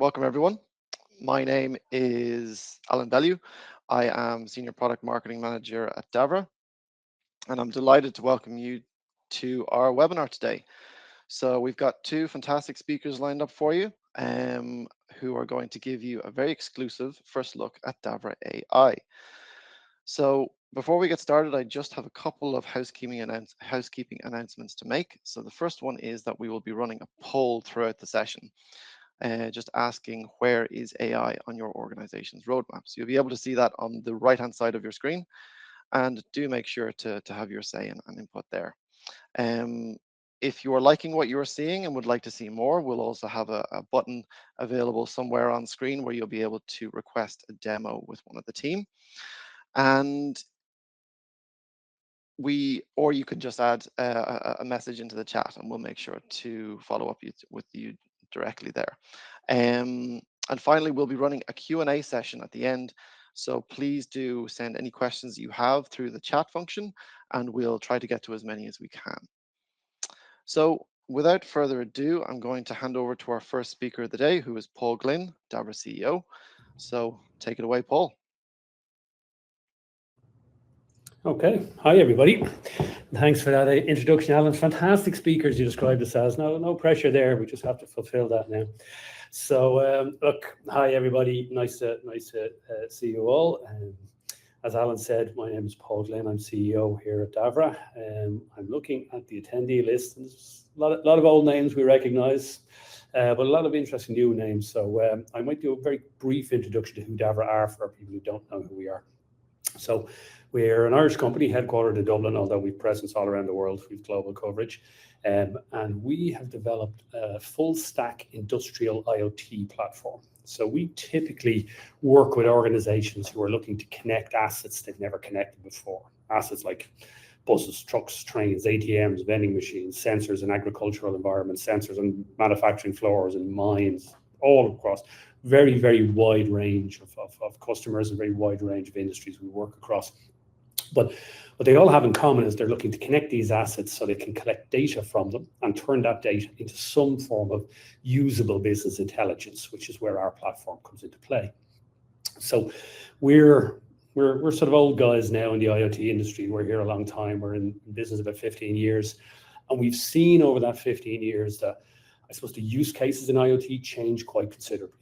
Welcome, everyone. My name is Alan Bellew. I am Senior Product Marketing Manager at Davra, and I'm delighted to welcome you to our webinar today. So we've got two fantastic speakers lined up for you who are going to give you a very exclusive first look at Davra AI. So before we get started, I just have a couple of housekeeping announcements to make. So the first one is that we will be running a poll throughout the session. Just asking where is AI on your organization's roadmap. So you'll be able to see that on the right-hand side of your screen, and do make sure to have your say and input there. If you are liking what you are seeing and would like to see more, we'll also have a button available somewhere on screen where you'll be able to request a demo with one of the team. And or you can just add a message into the chat and we'll make sure to follow up with you directly there. And finally, we'll be running a Q&A session at the end. So please do send any questions you have through the chat function, and we'll try to get to as many as we can. So without further ado, I'm going to hand over to our first speaker of the day, who is Paul Glynn, Davra CEO. So take it away, Paul. Okay, hi everybody. Thanks for that introduction, Alan. Fantastic speakers you described us as. No pressure there. We just have to fulfill that now. So look, hi everybody. Nice to see you all. As Alan said, my name is Paul Glynn. I'm CEO here at Davra. I'm looking at the attendee list. And there's a lot of old names we recognise, but a lot of interesting new names. So I might do a very brief introduction to who Davra are for people who don't know who we are. So we're an Irish company headquartered in Dublin, although we've presence all around the world. We've global coverage. And we have developed a full stack industrial IoT platform. So we typically work with organizations who are looking to connect assets they've never connected before. Assets like buses, trucks, trains, ATMs, vending machines, sensors in agricultural environments, sensors on manufacturing floors and mines, all across. Very, very wide range of customers and very wide range of industries we work across. But what they all have in common is they're looking to connect these assets so they can collect data from them and turn that data into some form of usable business intelligence, which is where our platform comes into play. So we're sort of old guys now in the IoT industry. We're here a long time. We're in business about 15 years. And we've seen over that 15 years that, I suppose, the use cases in IoT change quite considerably.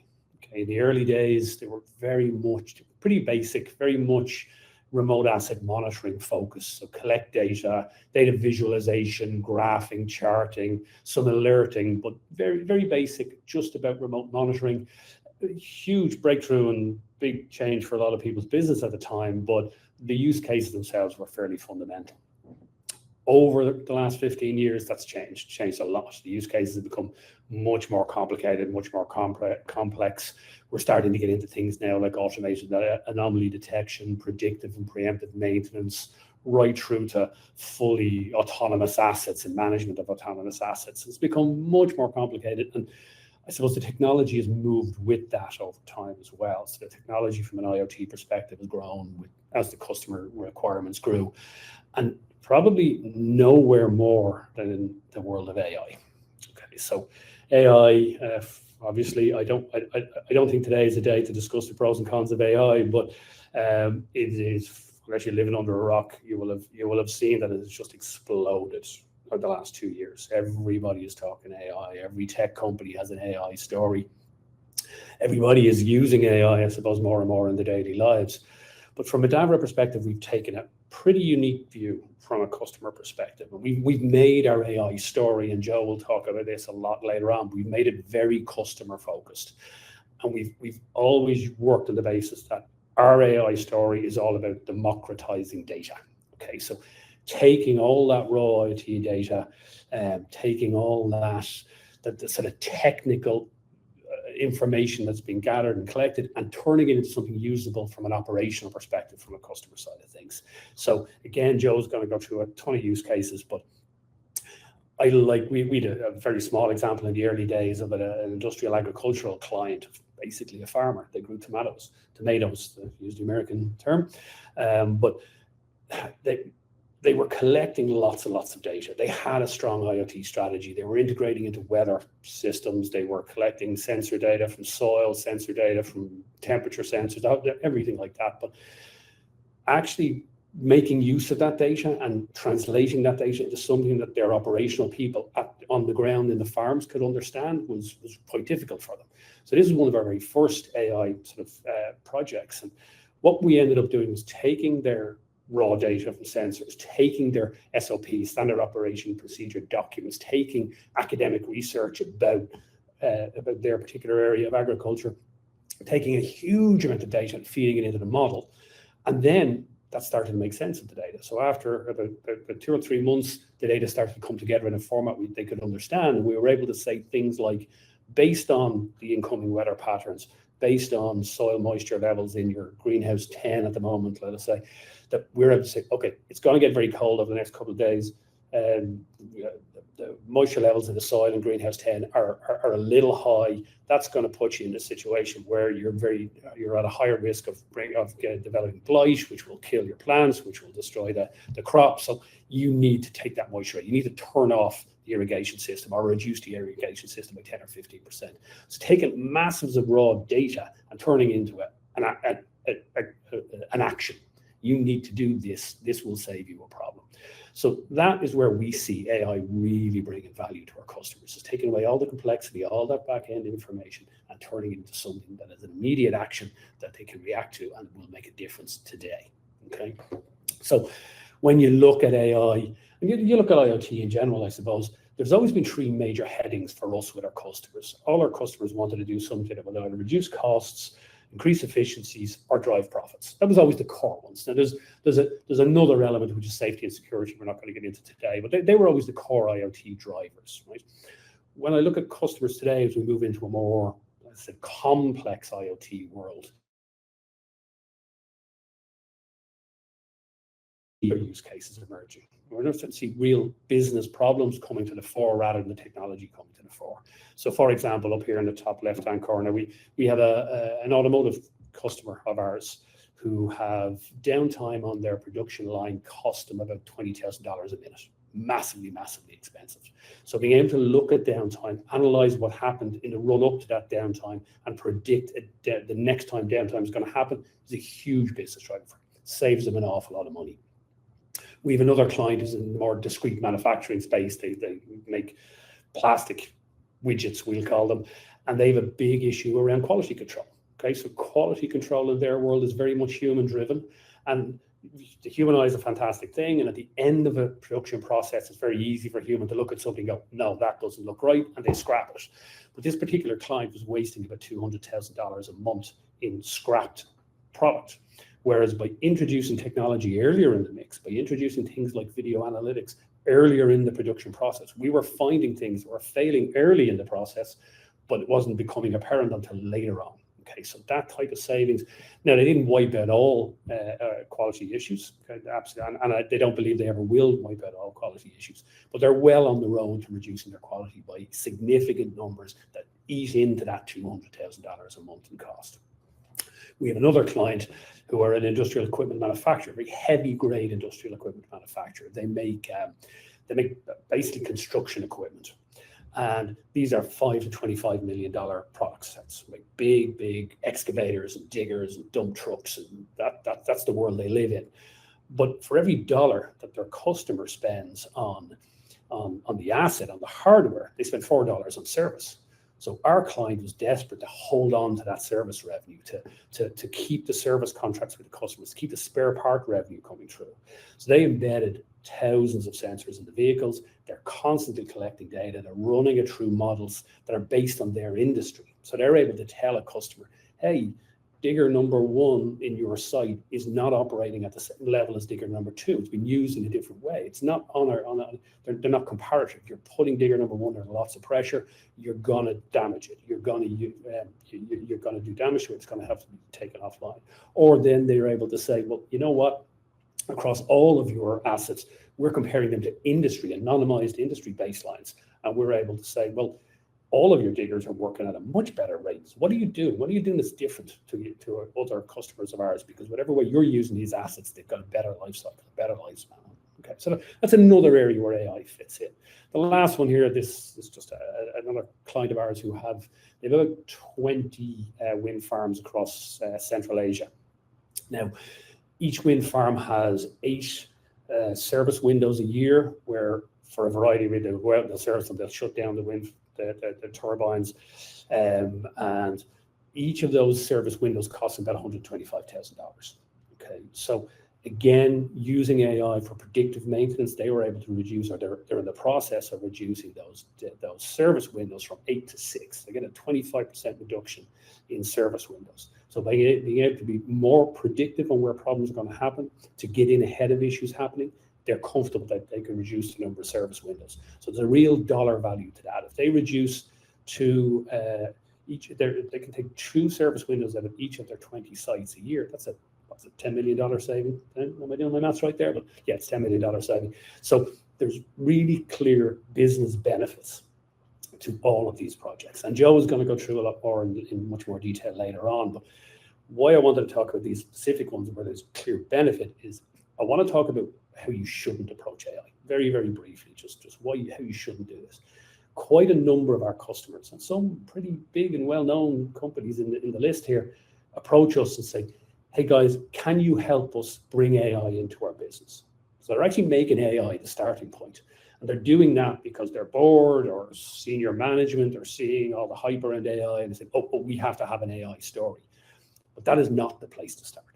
In the early days, they were very much pretty basic, very much remote asset monitoring focus. So collect data visualization, graphing, charting, some alerting, but very, very basic, just about remote monitoring. A huge breakthrough and big change for a lot of people's business at the time, but the use cases themselves were fairly fundamental. Over the last 15 years, that's changed a lot. The use cases have become much more complicated, much more complex. We're starting to get into things now like automated anomaly detection, predictive and preemptive maintenance, right through to fully autonomous assets and management of autonomous assets. It's become much more complicated. And I suppose the technology has moved with that over time as well. So the technology from an IoT perspective has grown as the customer requirements grew. And probably nowhere more than in the world of AI. Okay, so AI, obviously, I don't think today is a day to discuss the pros and cons of AI, but it is, unless you're living under a rock, you will have seen that it has just exploded over the last 2 years. Everybody is talking AI. Every tech company has an AI story. Everybody is using AI, I suppose, more and more in their daily lives. But from a Davra perspective, we've taken a pretty unique view from a customer perspective. And we've made our AI story, and Joe will talk about this a lot later on. We've made it very customer focused. And we've always worked on the basis that our AI story is all about democratizing data. Okay, so taking all that raw IoT data, taking all that the sort of technical information that's been gathered and collected and turning it into something usable from an operational perspective from a customer side of things. So again, Joe's going to go through a ton of use cases, but we did a very small example in the early days of an industrial agricultural client, basically a farmer. They grew tomatoes, to use the American term, but they were collecting lots and lots of data. They had a strong IoT strategy. They were integrating into weather systems. They were collecting sensor data from soil, sensor data from temperature sensors, everything like that. But actually making use of that data and translating that data into something that their operational people on the ground in the farms could understand was quite difficult for them. So this is one of our very first AI sort of projects. And what we ended up doing was taking their raw data from sensors, taking their SOP, standard operation procedure documents, taking academic research about their particular area of agriculture, taking a huge amount of data and feeding it into the model. And then that started to make sense of the data. So after about 2 or 3 months, the data started to come together in a format they could understand. And we were able to say things like, based on the incoming weather patterns, based on soil moisture levels in your greenhouse 10 at the moment, let us say, that we're able to say, okay, it's going to get very cold over the next couple of days. The moisture levels in the soil in greenhouse 10 are a little high. That's going to put you in a situation where you're at a higher risk of developing blight, which will kill your plants, which will destroy the crop. So you need to take that moisture out. You need to turn off the irrigation system or reduce the irrigation system by 10 or 15%. So taking masses of raw data and turning into an action. You need to do this. This will save you a problem. So that is where we see AI really bringing value to our customers. It's taking away all the complexity, all that back-end information, and turning it into something that is an immediate action that they can react to and will make a difference today. Okay. So when you look at AI, and you look at IoT in general, I suppose, there's always been 3 major headings for us with our customers. All our customers wanted to do something that would either reduce costs, increase efficiencies, or drive profits. That was always the core ones. Now there's another element, which is safety and security we're not going to get into today, but they were always the core IoT drivers, right? When I look at customers today, as we move into a more, let's say, complex IoT world, use cases emerging. We're going to see real business problems coming to the fore rather than the technology coming to the fore. So, for example, up here in the top left-hand corner, we have an automotive customer of ours who have downtime on their production line cost them about $20,000 a minute. Massively, massively expensive. So being able to look at downtime, analyze what happened in the run-up to that downtime, and predict the next time downtime is going to happen is a huge business driver. Saves them an awful lot of money. We have another client who's in the more discrete manufacturing space. They make plastic widgets, we'll call them, and they have a big issue around quality control. Okay, so quality control in their world is very much human-driven, and the human eye is a fantastic thing. And at the end of a production process, it's very easy for a human to look at something and go, no, that doesn't look right, and they scrap it. But this particular client was wasting about $200,000 a month in scrapped product. Whereas by introducing technology earlier in the mix, by introducing things like video analytics earlier in the production process, we were finding things that were failing early in the process, but it wasn't becoming apparent until later on. Okay, so that type of savings. Now, they didn't wipe out all quality issues, okay, absolutely, and they don't believe they ever will wipe out all quality issues, but they're well on the road to reducing their quality by significant numbers that eat into that $200,000 a month in cost. We have another client who are an industrial equipment manufacturer, very heavy grade industrial equipment manufacturer. They make basically construction equipment. And these are $5 to $25 million product sets, like big excavators and diggers and dump trucks, and that's the world they live in. But for every dollar that their customer spends on the asset, on the hardware, they spend $4 on service. So our client was desperate to hold on to that service revenue, to keep the service contracts with the customers, to keep the spare part revenue coming through. So they embedded thousands of sensors in the vehicles. They're constantly collecting data. They're running it through models that are based on their industry. So they're able to tell a customer, hey, digger number 1 in your site is not operating at the same level as digger number 2. It's been used in a different way. It's not they're not comparative. You're putting digger number 1 under lots of pressure. You're going to damage it. You're going to do damage to it. It's going to have to be taken offline. Or then they're able to say, well, you know what? Across all of your assets, we're comparing them to industry, anonymized industry baselines. And we're able to say, well, all of your diggers are working at a much better rate. So what are you doing? What are you doing that's different to other customers of ours? Because whatever way you're using these assets, they've got a better life cycle, a better lifespan. Okay, so that's another area where AI fits in. The last one here, this is just another client of ours who they've about 20 wind farms across Central Asia. Now, each wind farm has 8 service windows a year, where for a variety of reasons, they'll service them, they'll shut down the turbines, and each of those service windows costs about $125,000. Okay, so again, using AI for predictive maintenance, they were able to reduce, or they're in the process of reducing those service windows from 8 to 6. They get a 25% reduction in service windows. So by being able to be more predictive on where problems are going to happen, to get in ahead of issues happening, they're comfortable that they can reduce the number of service windows. So there's a real dollar value to that. If they reduce to they can take 2 service windows out of each of their 20 sites a year. That's a $10 million saving. Am I doing my maths right there? But yeah, it's $10 million saving. So there's really clear business benefits to all of these projects. And Joe is going to go through a lot more in much more detail later on. But why I wanted to talk about these specific ones where there's clear benefit is I want to talk about how you shouldn't approach AI. Very, very briefly, just how you shouldn't do this. Quite a number of our customers, and some pretty big and well-known companies in the list here, approach us and say, hey guys, can you help us bring AI into our business? So they're actually making AI the starting point. And they're doing that because they're bored, or senior management are seeing all the hype around AI and they say, oh, but we have to have an AI story. But that is not the place to start.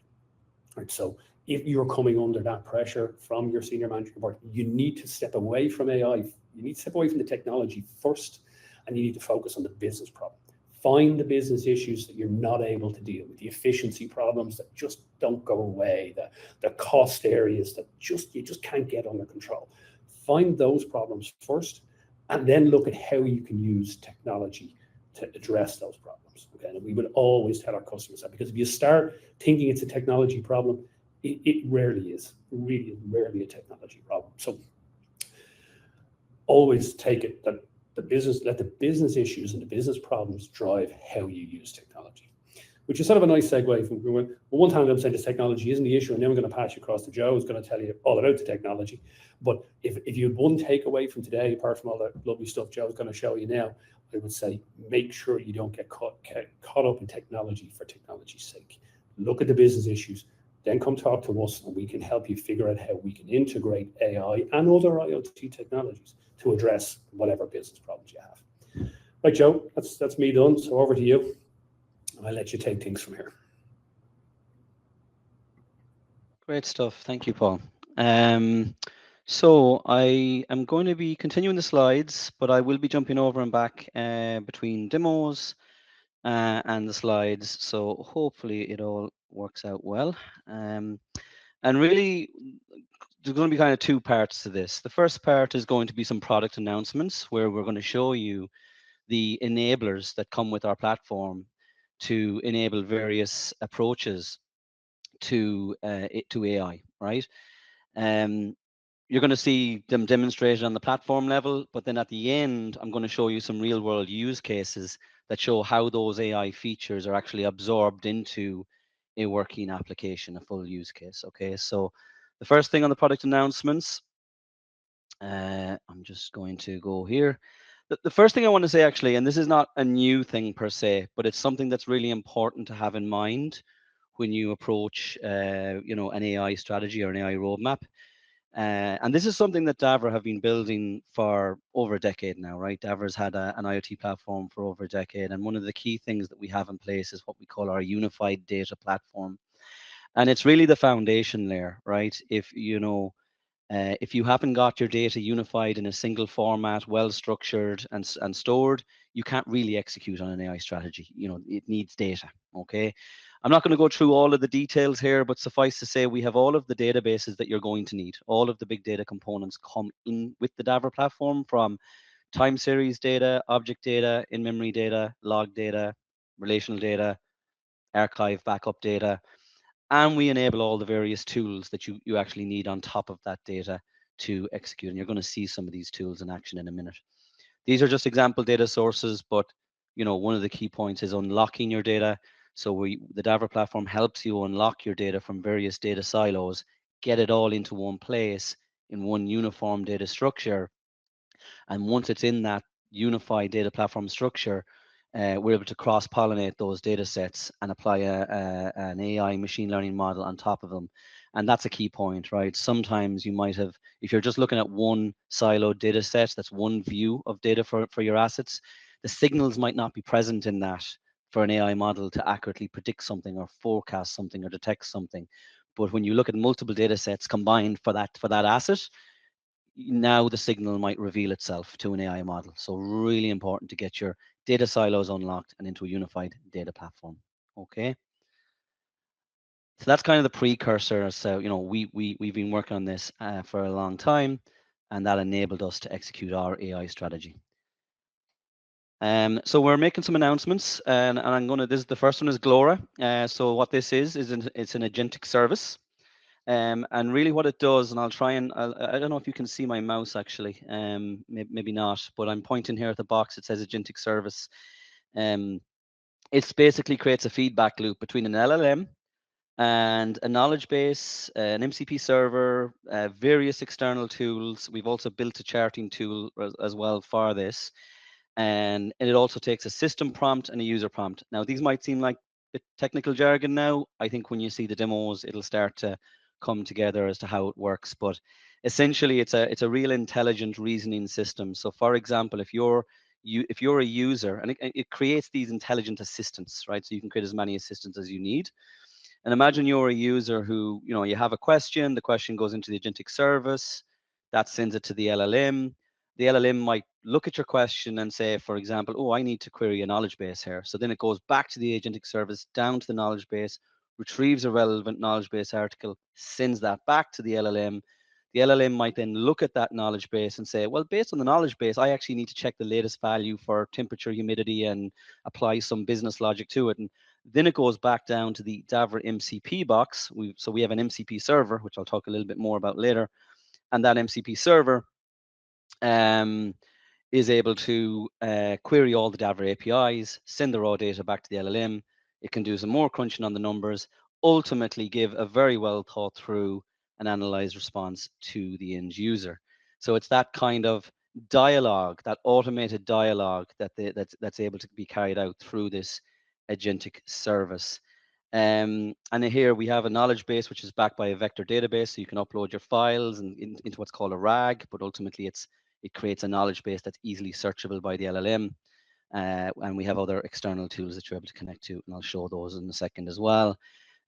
Right? So if you're coming under that pressure from your senior management board, you need to step away from AI. You need to step away from the technology first, and you need to focus on the business problem. Find the business issues that you're not able to deal with, the efficiency problems that just don't go away, the cost areas that you just can't get under control. Find those problems first, and then look at how you can use technology to address those problems. Okay, and we would always tell our customers that, because if you start thinking it's a technology problem, it rarely is. Really, rarely a technology problem. So always take it that let the business issues and the business problems drive how you use technology, which is sort of a nice segue from one time I'm saying this technology isn't the issue, and then we're going to pass you across to Joe, who's going to tell you all about the technology. But if you had one takeaway from today, apart from all that lovely stuff Joe's going to show you now, I would say make sure you don't get caught up in technology for technology's sake. Look at the business issues, then come talk to us, and we can help you figure out how we can integrate AI and other IoT technologies to address whatever business problems you have. Right, Joe, that's me done. So over to you. I'll let you take things from here. Great stuff. Thank you, Paul. So I am going to be continuing the slides, but I will be jumping over and back between demos and the slides. So hopefully it all works out well. And really, there's going to be kind of 2 parts to this. The first part is going to be some product announcements, where we're going to show you the enablers that come with our platform to enable various approaches to AI, right? You're going to see them demonstrated on the platform level, but then at the end, I'm going to show you some real world use cases that show how those AI features are actually absorbed into a working application, a full use case. Okay, so the first thing on the product announcements, I'm just going to go here. The first thing I want to say, actually, and this is not a new thing per se, but it's something that's really important to have in mind when you approach, an AI strategy or an AI roadmap. And this is something that Davra have been building for over a decade now, right? Davra's had an IoT platform for over a decade. And one of the key things that we have in place is what we call our unified data platform. And it's really the foundation layer, right? If you haven't got your data unified in a single format, well structured and stored, you can't really execute on an AI strategy. It needs data. Okay. I'm not going to go through all of the details here, but suffice to say, we have all of the databases that you're going to need. All of the big data components come in with the Davra platform, from time series data, object data, in-memory data, log data, relational data, archive backup data. And we enable all the various tools that you actually need on top of that data to execute. And you're going to see some of these tools in action in a minute. These are just example data sources, but one of the key points is unlocking your data. So the Davra platform helps you unlock your data from various data silos, get it all into one place, in one uniform data structure. And once it's in that unified data platform structure, we're able to cross-pollinate those data sets and apply an AI machine learning model on top of them. And that's a key point, right? Sometimes you might have, if you're just looking at one siloed data set, that's one view of data for your assets, the signals might not be present in that for an AI model to accurately predict something or forecast something or detect something. But when you look at multiple data sets combined for that asset, now the signal might reveal itself to an AI model. So really important to get your data silos unlocked and into a unified data platform. Okay. So that's kind of the precursor. So, we've been working on this for a long time, and that enabled us to execute our AI strategy. So we're making some announcements, and I'm going to, the first one is Glora. So what this is it's an agentic service. And really what it does, and I don't know if you can see my mouse actually, maybe not, but I'm pointing here at the box, it says agentic service. It basically creates a feedback loop between an LLM and a knowledge base, an MCP server, various external tools. We've also built a charting tool as well for this. And it also takes a system prompt and a user prompt. Now, these might seem like bit technical jargon now. I think when you see the demos, it'll start to come together as to how it works. But essentially, it's a real intelligent reasoning system. So, for example, if you're a user, and it creates these intelligent assistants, right? So you can create as many assistants as you need. And imagine you're a user who, you have a question, the question goes into the agentic service, that sends it to the LLM. The LLM might look at your question and say, for example, oh, I need to query a knowledge base here. So then it goes back to the agentic service, down to the knowledge base, retrieves a relevant knowledge base article, sends that back to the LLM. The LLM might then look at that knowledge base and say, well, based on the knowledge base, I actually need to check the latest value for temperature, humidity, and apply some business logic to it. And then it goes back down to the Davra MCP box. So we have an MCP server, which I'll talk a little bit more about later. And that MCP server is able to query all the Davra APIs, send the raw data back to the LLM. It can do some more crunching on the numbers, ultimately give a very well thought through and analyzed response to the end user. So it's that kind of dialogue, that automated dialogue that's able to be carried out through this agentic service. And here we have a knowledge base, which is backed by a vector database. So you can upload your files into what's called a RAG, but ultimately it creates a knowledge base that's easily searchable by the LLM. And we have other external tools that you're able to connect to, and I'll show those in a second as well.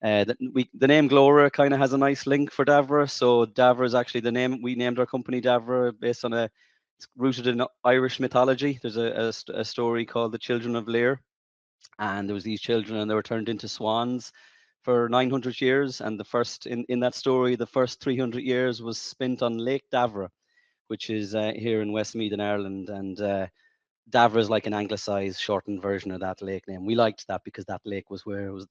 The name Glora kind of has a nice link for Davra. So Davra is actually the name, we named our company Davra based on it's rooted in Irish mythology. There's a story called The Children of Lear. And there was these children and they were turned into swans for 900 years. And the first, in that story, the first 300 years was spent on Lake Davra, which is here in Westmeath in Ireland. And Davra is like an anglicised, shortened version of that lake name. We liked that because that lake was where it was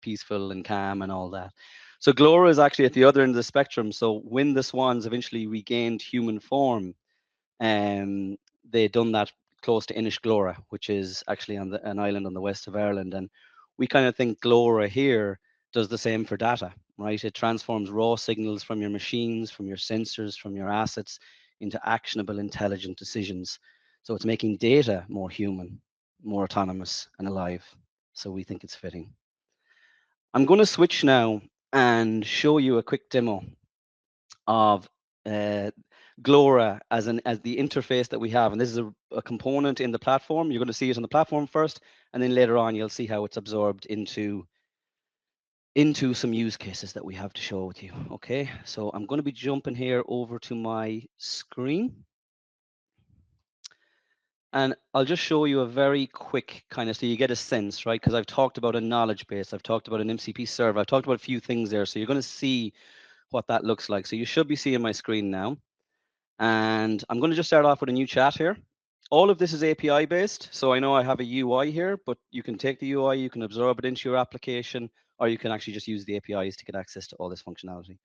peaceful and calm and all that. So Glora is actually at the other end of the spectrum. So when the swans eventually regained human form, they'd done that close to Inishglora, which is actually on an island on the west of Ireland. And we kind of think Glora here does the same for data, right? It transforms raw signals from your machines, from your sensors, from your assets into actionable, intelligent decisions. So it's making data more human, more autonomous and alive. So we think it's fitting. I'm going to switch now and show you a quick demo of Glora as the interface that we have. And this is a component in the platform. You're going to see it on the platform first, and then later on, you'll see how it's absorbed into some use cases that we have to show with you. Okay, so I'm going to be jumping here over to my screen. And I'll just show you a very quick kind of, so you get a sense, right? Because I've talked about a knowledge base. I've talked about an MCP server. I've talked about a few things there. So you're going to see what that looks like. So you should be seeing my screen now. And I'm going to just start off with a new chat here. All of this is API based. So I know I have a UI here, but you can take the UI, you can absorb it into your application, or you can actually just use the APIs to get access to all this functionality.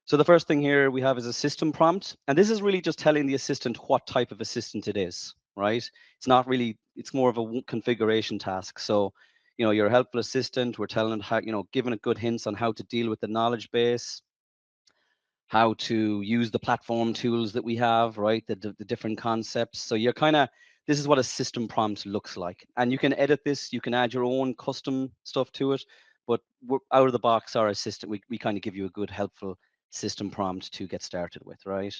So the first thing here we have is a system prompt. And this is really just telling the assistant what type of assistant it is, right? It's not really, it's more of a configuration task. So, your helpful assistant, we're telling it how, giving it good hints on how to deal with the knowledge base, how to use the platform tools that we have, right? The different concepts. So you're kind of, this is what a system prompt looks like. And you can edit this, you can add your own custom stuff to it, but we're out of the box, our assistant, we kind of give you a good, helpful system prompt to get started with, right?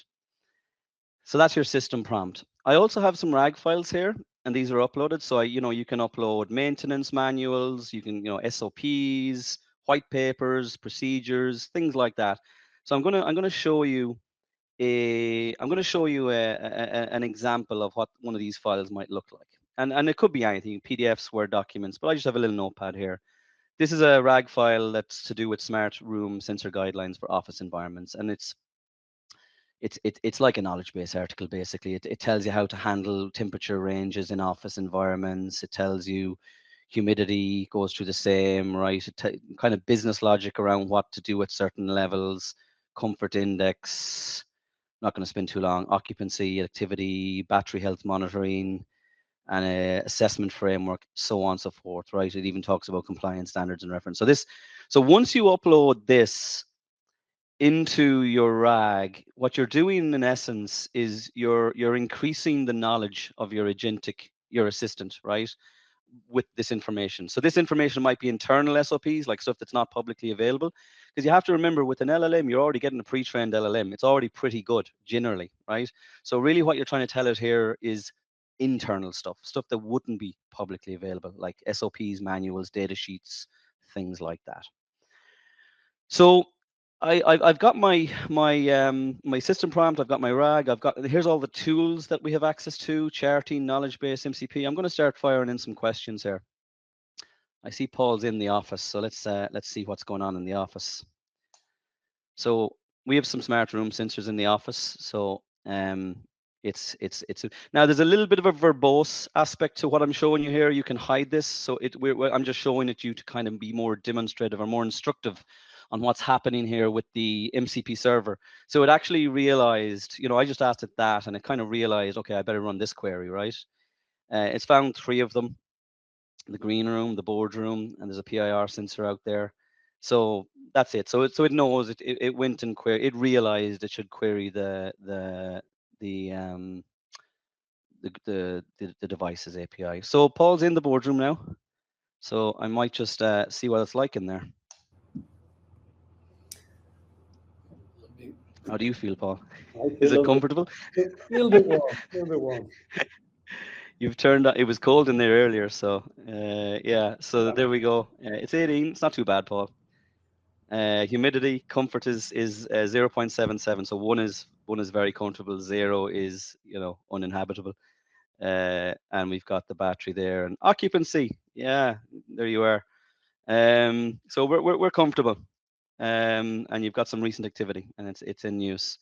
So that's your system prompt. I also have some RAG files here, and these are uploaded. So you can upload maintenance manuals, you can, SOPs, white papers, procedures, things like that. So I'm gonna show you an example of what one of these files might look like. And it could be anything, PDFs, Word documents, but I just have a little notepad here. This is a RAG file that's to do with smart room sensor guidelines for office environments, and it's like a knowledge base article basically. It tells you how to handle temperature ranges in office environments. It tells you humidity goes through the same, right? Kind of business logic around what to do at certain levels, comfort index, not going to spend too long, occupancy, activity, battery health monitoring, and a assessment framework, so on and so forth, right? It even talks about compliance standards and reference. So once you upload this into your RAG, what you're doing in essence is you're increasing the knowledge of your agentic, your assistant, right? With this information. So this information might be internal SOPs, like stuff that's not publicly available. Because you have to remember with an LLM, you're already getting a pre-trained LLM. It's already pretty good generally, right? So really what you're trying to tell it here is internal stuff that wouldn't be publicly available, like SOPs, manuals, data sheets, things like that. So I've got my system prompt. I've got my RAG. I've got, here's all the tools that we have access to: charting, knowledge base, MCP. I'm going to start firing in some questions here. I see Paul's in the office, so let's see what's going on in the office. So we have some smart room sensors in the office. So it's now there's a little bit of a verbose aspect to what I'm showing you here. You can hide this, so I'm just showing it you to kind of be more demonstrative or more instructive on what's happening here with the MCP server. So it actually realized, I just asked it that, and it kind of realized, okay, I better run this query, right? It's found 3 of them: the green room, the boardroom, and there's a PIR sensor out there. So that's it. So it knows it went and it realized it should query the the device's API. So Paul's in the boardroom now. So I might just see what it's like in there. How do you feel, Paul? I Is feel it comfortable? a little bit warm, a little bit warm. You've turned it was cold in there earlier, so yeah. So there we go. It's 18. It's not too bad, Paul. Humidity, comfort is 0.77. So one is very comfortable. 0 is uninhabitable. And we've got the battery there, and occupancy. Yeah, there you are. So we're comfortable. And you've got some recent activity, and it's in use.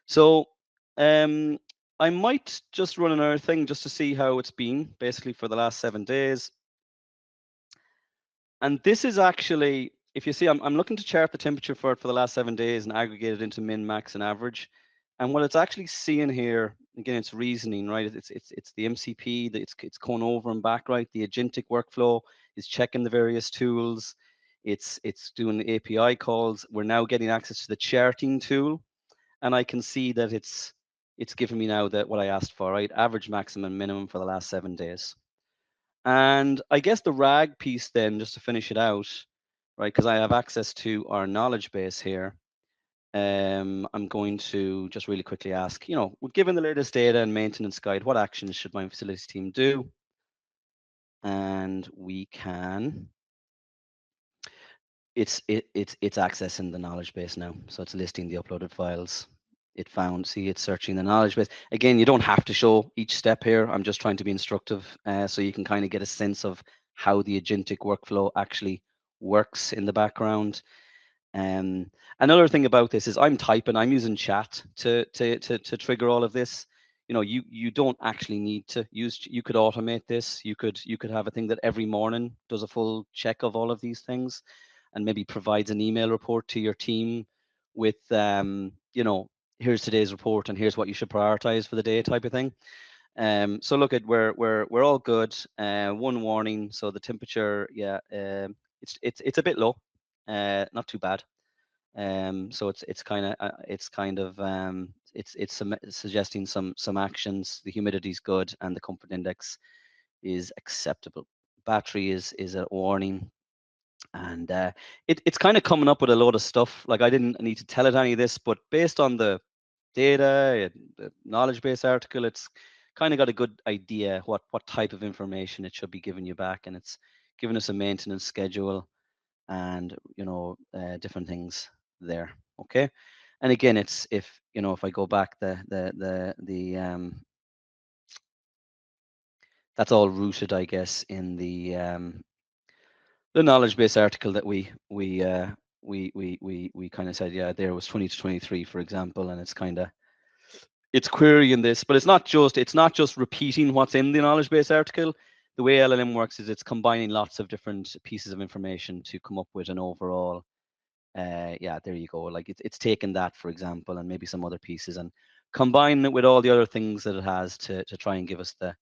So I might just run another thing just to see how it's been basically for the last 7 days. And this is actually, if you see, I'm looking to chart the temperature for it for the last 7 days and aggregate it into min, max, and average. And what it's actually seeing here, again, it's reasoning, right? It's the MCP that it's going over and back, right? The agentic workflow is checking the various tools. It's doing the API calls. We're now getting access to the charting tool, and I can see that it's giving me now that what I asked for, right? Average, maximum, minimum for the last 7 days. And I guess the RAG piece then, just to finish it out, right, because I have access to our knowledge base here, I'm going to just really quickly ask, given the latest data and maintenance guide, what actions should my facilities team do? And we can, it's accessing the knowledge base now. So it's listing the uploaded files. It's searching the knowledge base. Again, you don't have to show each step here. I'm just trying to be instructive, so you can kind of get a sense of how the agentic workflow actually works in the background. Another thing about this is I'm using chat to trigger all of this. You don't actually need to you could automate this. You could have a thing that every morning does a full check of all of these things, and maybe provides an email report to your team with here's today's report and here's what you should prioritize for the day, type of thing. So look at we're all good. One warning. So the temperature, yeah, it's a bit low, not too bad. So it's suggesting some actions. The humidity is good, and the comfort index is acceptable. Battery is a warning, and it's kind of coming up with a load of stuff. Like, I didn't need to tell it any of this, but based on the data, the knowledge base article, it's kind of got a good idea what type of information it should be giving you back, and it's giving us a maintenance schedule and different things there. Okay, and again, it's if I go back, that's all rooted, I guess, in the knowledge base article that we kind of said, yeah, there was 20 to 23, for example, and it's querying this, but it's not just repeating what's in the knowledge base article. The way LLM works is it's combining lots of different pieces of information to come up with an overall. Yeah, there you go. Like, it's taken that, for example, and maybe some other pieces, and combining it with all the other things that it has to try and give us the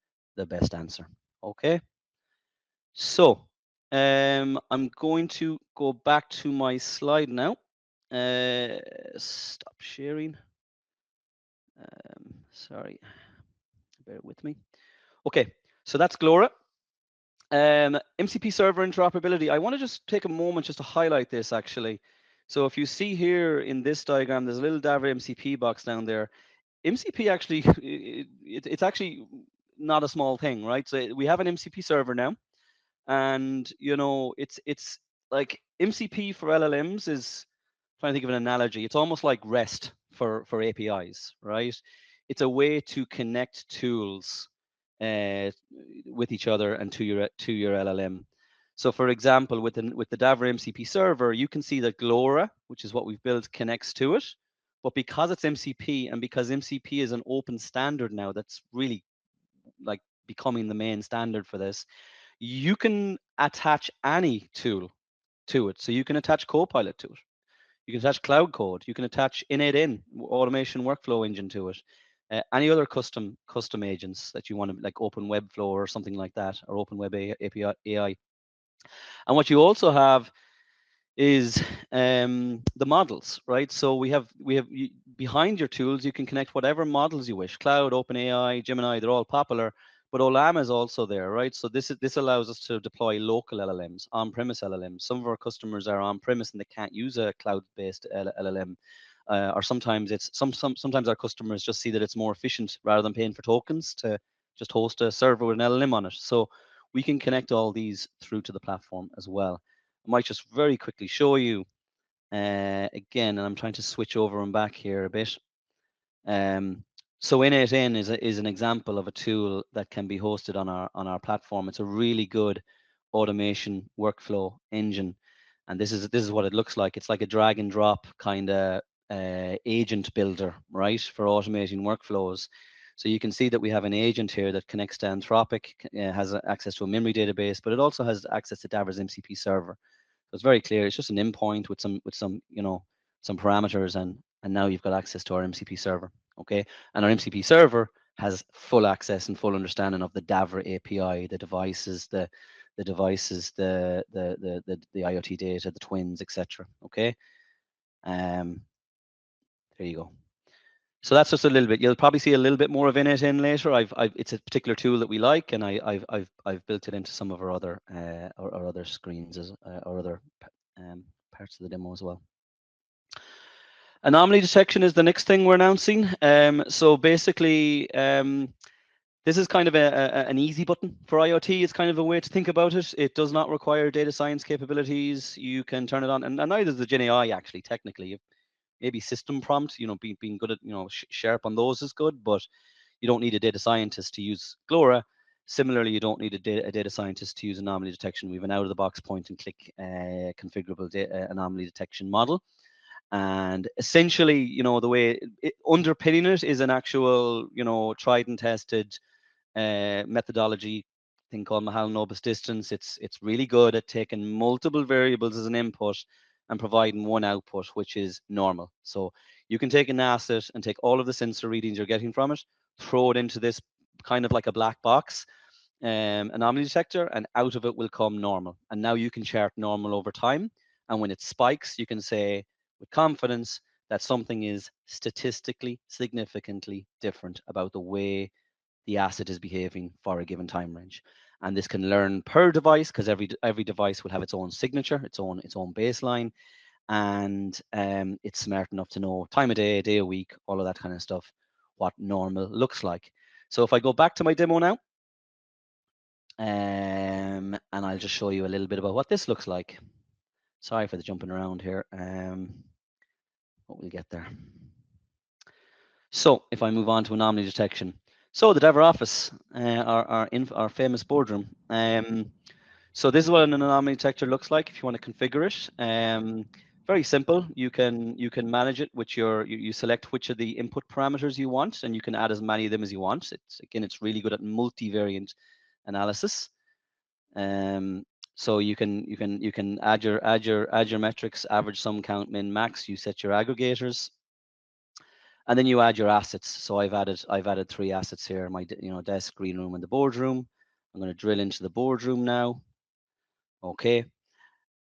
best answer. Okay. So I'm going to go back to my slide now. Stop sharing. Sorry, bear with me. Okay, so that's Glora. MCP server interoperability. I want to just take a moment just to highlight this, actually. So if you see here in this diagram, there's a little Davra MCP box down there. MCP actually, it's actually not a small thing, right? So we have an MCP server now, and it's like MCP for LLMs is, trying to think of an analogy. It's almost like REST for APIs, right? It's a way to connect tools uh, with each other and to your LLM. So, for example, with the Davra MCP server, you can see that Glora, which is what we've built, connects to it. But because it's MCP, and because MCP is an open standard now, that's really like becoming the main standard for this, you can attach any tool to it. So you can attach Copilot to it. You can attach Cloud Code. You can attach Innate automation workflow engine to it. Any other custom agents that you want to, like Open Webflow or something like that, or Open Web API AI. And what you also have is the models, right? So behind your tools, you can connect whatever models you wish. Cloud, OpenAI, Gemini, they're all popular, but Olama is also there, right? So this allows us to deploy local LLMs, on-premise LLMs. Some of our customers are on-premise and they can't use a cloud-based LLM. Or sometimes sometimes our customers just see that it's more efficient, rather than paying for tokens, to just host a server with an LLM on it. So we can connect all these through to the platform as well. I might just very quickly show you again, and I'm trying to switch over and back here a bit. So Innate is an example of a tool that can be hosted on our platform. It's a really good automation workflow engine, and this is what it looks like. It's like a drag and drop kind of agent builder, right, for automating workflows. So you can see that we have an agent here that connects to Anthropic, has access to a memory database, but it also has access to Davra's MCP server. So it's very clear. It's just an endpoint with some parameters, and now you've got access to our MCP server. Okay, and our MCP server has full access and full understanding of the Davra API, the devices, the IoT data, the twins, etc. Okay, there you go. So that's just a little bit. You'll probably see a little bit more of Innate later. It's a particular tool that we like, and I've built it into some of our other screens or other parts of the demo as well. Anomaly detection is the next thing we're announcing. So basically, this is kind of an easy button for IoT. It's kind of a way to think about it. It does not require data science capabilities. You can turn it on, and neither does the Gen AI, actually, technically. Maybe system prompt, being good at, sharp on those is good, but you don't need a data scientist to use Glora. Similarly, you don't need a data scientist to use anomaly detection. We have an out-of-the-box point-and-click configurable anomaly detection model. And essentially, the way underpinning it is an actual, tried and tested methodology thing called Mahal-Nobis distance. It's really good at taking multiple variables as an input and providing one output, which is normal. So you can take an asset and take all of the sensor readings you're getting from it, throw it into this kind of like a black box anomaly detector, and out of it will come normal. And now you can chart normal over time. And when it spikes, you can say, with confidence that something is statistically significantly different about the way the asset is behaving for a given time range. And this can learn per device, because every device will have its own signature, its own baseline, and it's smart enough to know time of day of week, all of that kind of stuff, what normal looks like. So if I go back to my demo now, and I'll just show you a little bit about what this looks like. Sorry for the jumping around here. But we'll get there. So if I move on to anomaly detection. So the Davra office, our famous boardroom. So this is what an anomaly detector looks like if you want to configure it. Very simple. You can manage it with you select which of the input parameters you want, and you can add as many of them as you want. It's really good at multivariate analysis. So you can add your metrics, average, sum, count, min, max. You set your aggregators, and then you add your assets. So I've added 3 assets here: my desk, green room, and the boardroom. I'm going to drill into the boardroom now. Okay,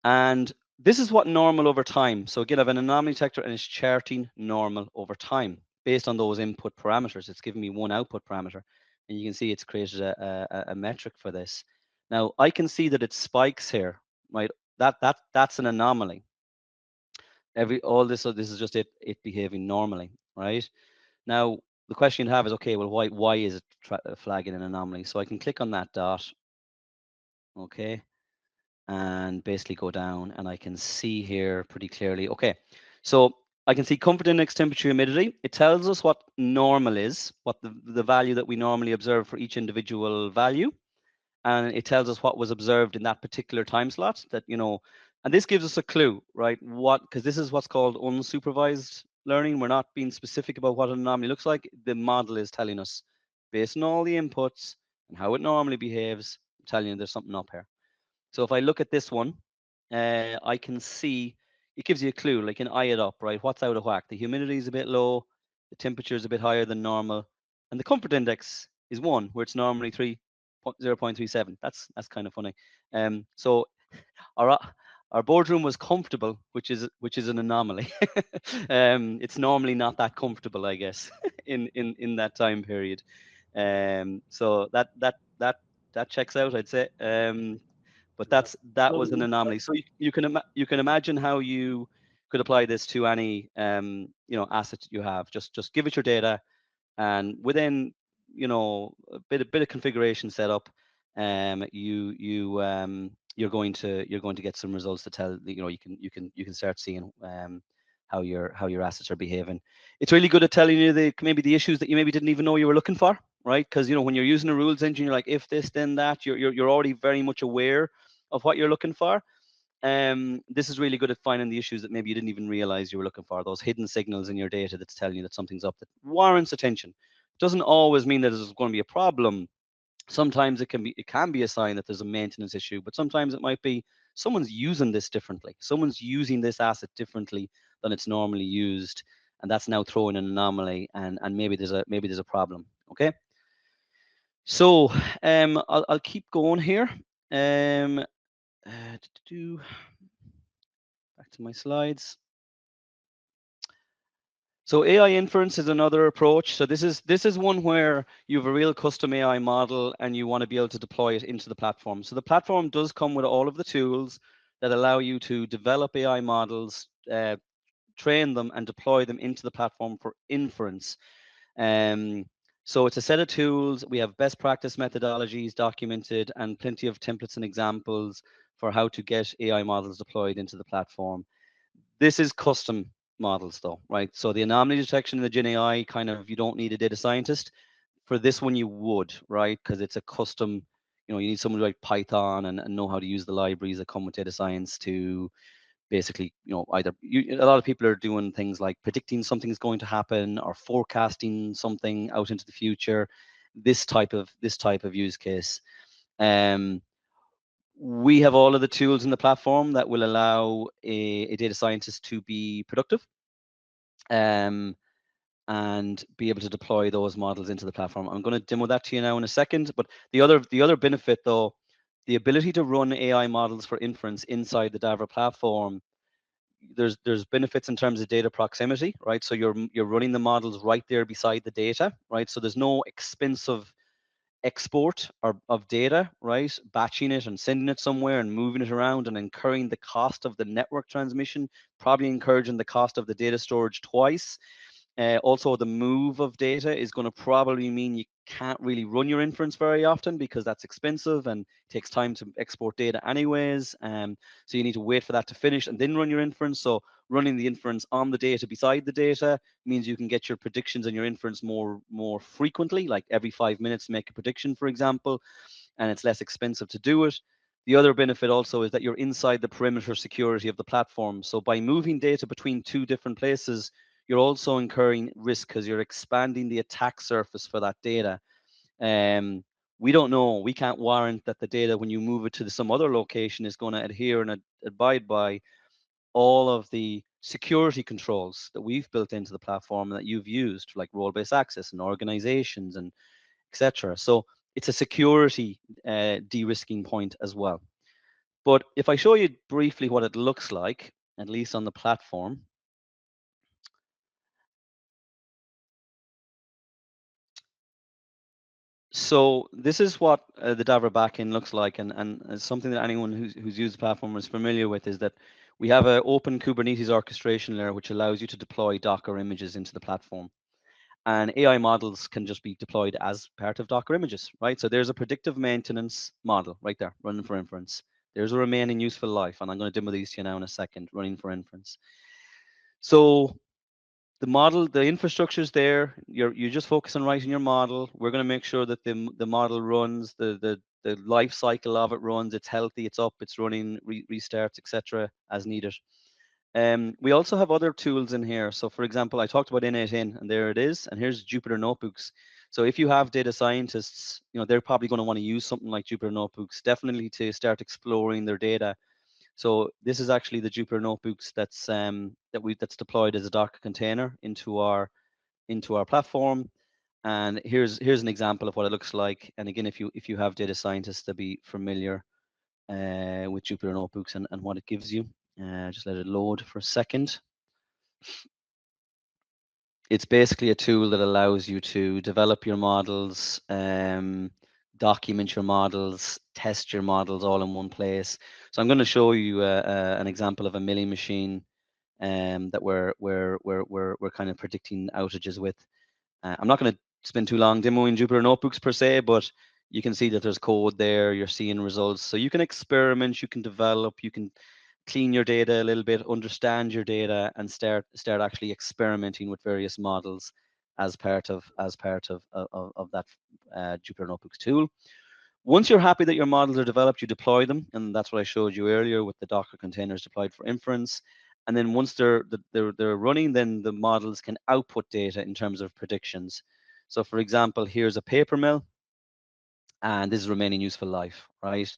and this is what normal over time. So again, I have an anomaly detector, and it's charting normal over time based on those input parameters. It's giving me one output parameter, and you can see it's created a metric for this. Now I can see that it spikes here, right? That's an anomaly. So this is just it behaving normally, right? Now the question you have is, okay, well, why is it flagging an anomaly? So I can click on that dot, okay, and basically go down, and I can see here pretty clearly. Okay, so I can see comfort index, temperature, humidity. It tells us what normal is, what the value that we normally observe for each individual value, and it tells us what was observed in that particular time slot. And this gives us a clue, right? Because this is what's called unsupervised learning. We're not being specific about what an anomaly looks like. The model is telling us, based on all the inputs and how it normally behaves, telling you there's something up here. So if I look at this one, I can see it gives you a clue. Like, can eye it up, right? What's out of whack? The humidity is a bit low, the temperature is a bit higher than normal, and the comfort index is 1, where it's normally 0.37. That's kind of funny. So our our boardroom was comfortable, which is an anomaly. It's normally not that comfortable, I guess, in that time period. So that checks out, I'd say. But that was an anomaly. So you can imagine how you could apply this to any asset you have. Just give it your data, and within a bit of configuration setup, you're going to get some results to tell you can start seeing how your assets are behaving. It's really good at telling you maybe the issues that you maybe didn't even know you were looking for, right? Because when you're using a rules engine, you're like, if this then that, you're already very much aware of what you're looking for. This is really good at finding the issues that maybe you didn't even realize you were looking for, those hidden signals in your data that's telling you that something's up that warrants attention. It doesn't always mean that there's going to be a problem. Sometimes it can be a sign that there's a maintenance issue, but sometimes it might be someone's using this differently. Someone's using this asset differently than it's normally used, and that's now throwing an anomaly, and maybe there's a problem. Okay. So I'll keep going here. Back to my slides. So AI inference is another approach. So this is one where you have a real custom AI model and you want to be able to deploy it into the platform. So the platform does come with all of the tools that allow you to develop AI models, train them, and deploy them into the platform for inference. So it's a set of tools. We have best practice methodologies documented and plenty of templates and examples for how to get AI models deployed into the platform. This is custom models though, right? So the anomaly detection in the Gen AI, kind of, you don't need a data scientist. For this one you would, right? Because it's a custom, you need someone to write Python and know how to use the libraries that come with data science to basically, a lot of people are doing things like predicting something's going to happen or forecasting something out into the future. This type of use case. We have all of the tools in the platform that will allow a data scientist to be productive and be able to deploy those models into the platform. I'm going to demo that to you now in a second. But the other benefit, though, the ability to run AI models for inference inside the Davra platform there's benefits in terms of data proximity, right? So you're running the models right there beside the data, right? So there's no expensive export of data, right? Batching it and sending it somewhere and moving it around and incurring the cost of the network transmission, probably encouraging the cost of the data storage twice. Also, the move of data is going to probably mean you can't really run your inference very often because that's expensive and takes time to export data anyways. So you need to wait for that to finish and then run your inference. So running the inference on the data beside the data means you can get your predictions and your inference more frequently, like every 5 minutes make a prediction, for example, and it's less expensive to do it. The other benefit also is that you're inside the perimeter security of the platform. So by moving data between two different places, you're also incurring risk because you're expanding the attack surface for that data. We don't know, we can't warrant that the data, when you move it to some other location, is going to adhere and abide by all of the security controls that we've built into the platform that you've used, like role-based access and organizations and etc. So it's a security de-risking point as well. But if I show you briefly what it looks like, at least on the platform, so this is what the Davra backend looks like, and something that anyone who's used the platform is familiar with is that we have an open Kubernetes orchestration layer which allows you to deploy Docker images into the platform. And AI models can just be deployed as part of Docker images, right? So there's a predictive maintenance model right there running for inference. There's a remaining useful life, and I'm going to demo these to you now in a second, running for inference. So the model, the infrastructure is there. You just focus on writing your model. We're going to make sure that the model runs, the life cycle of it runs. It's healthy, it's up, it's running, restarts, etc. as needed. We also have other tools in here. So for example, I talked about N8N, and there it is. And here's Jupyter Notebooks. So if you have data scientists, they're probably going to want to use something like Jupyter Notebooks, definitely to start exploring their data. So this is actually the Jupyter Notebooks that's deployed as a Docker container into our platform. And here's an example of what it looks like. And again, if you have data scientists to be familiar with Jupyter Notebooks and what it gives you. Just let it load for a second. It's basically a tool that allows you to develop your models, document your models, test your models all in one place. So I'm going to show you an example of a milling machine that we're kind of predicting outages with. I'm not going to spend too long demoing Jupyter Notebooks per se, but you can see that there's code there. You're seeing results. So you can experiment, you can develop, you can clean your data a little bit, understand your data, and start actually experimenting with various models as part of that Jupyter Notebooks tool. Once you're happy that your models are developed, you deploy them, and that's what I showed you earlier with the Docker containers deployed for inference. And then once they're running, then the models can output data in terms of predictions. So for example, here's a paper mill, and this is remaining useful life, right?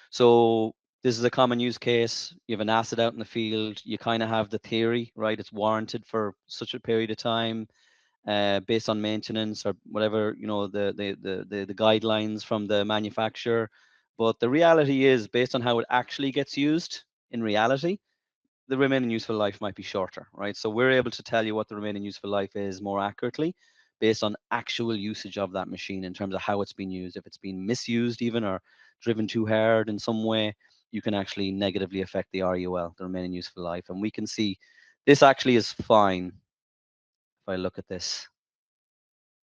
So this is a common use case. You have an asset out in the field. You kind of have the theory, right? It's warranted for such a period of time, based on maintenance or whatever, the guidelines from the manufacturer. But the reality is, based on how it actually gets used in reality, the remaining useful life might be shorter, right? So we're able to tell you what the remaining useful life is more accurately based on actual usage of that machine in terms of how it's been used. If it's been misused even or driven too hard in some way, you can actually negatively affect the RUL, the remaining useful life. And we can see this actually is fine. If I look at this,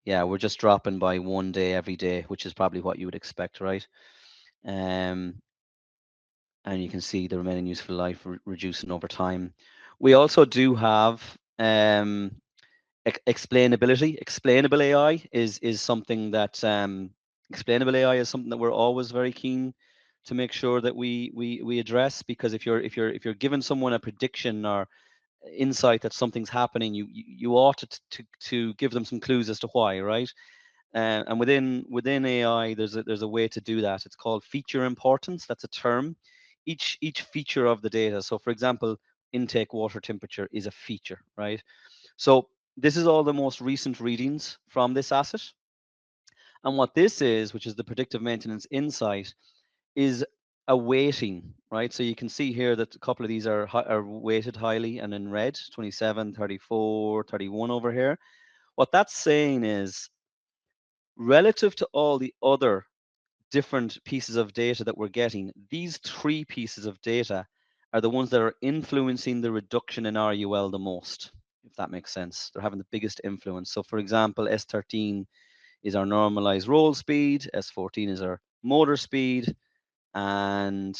yeah, we're just dropping by 1 day every day, which is probably what you would expect, right? And you can see the remaining useful life reducing over time. We also do have explainability. Explainable AI is something that explainable AI is something that we're always very keen to make sure that we address, because if you're giving someone a prediction or insight that something's happening, you ought to give them some clues as to why, right? And within AI, there's a way to do that. It's called feature importance. That's a term. Each feature of the data. So, for example, intake water temperature is a feature, right? So this is all the most recent readings from this asset. And what this is, which is the predictive maintenance insight, is a weighting, right? So you can see here that a couple of these are weighted highly and in red, 27, 34, 31 over here. What that's saying is relative to all the other different pieces of data that we're getting, these three pieces of data are the ones that are influencing the reduction in RUL the most, if that makes sense. They're having the biggest influence. So for example, S13 is our normalized roll speed, S14 is our motor speed, and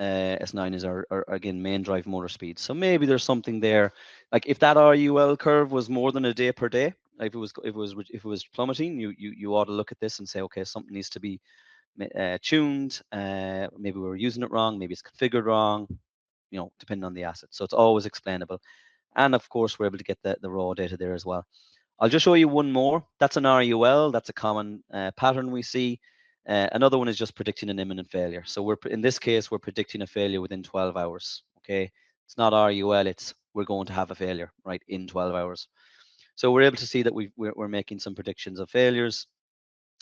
S9 is our again main drive motor speed. So maybe there's something there. Like if that RUL curve was more than a day per day, like if it was plummeting, you ought to look at this and say, okay, something needs to be tuned. Maybe we're using it wrong. Maybe it's configured wrong. Depending on the asset. So it's always explainable. And of course, we're able to get the raw data there as well. I'll just show you one more. That's an RUL. That's a common pattern we see. Another one is just predicting an imminent failure. So in this case, we're predicting a failure within 12 hours. Okay, it's not RUL. It's we're going to have a failure right in 12 hours. So we're able to see that we're making some predictions of failures.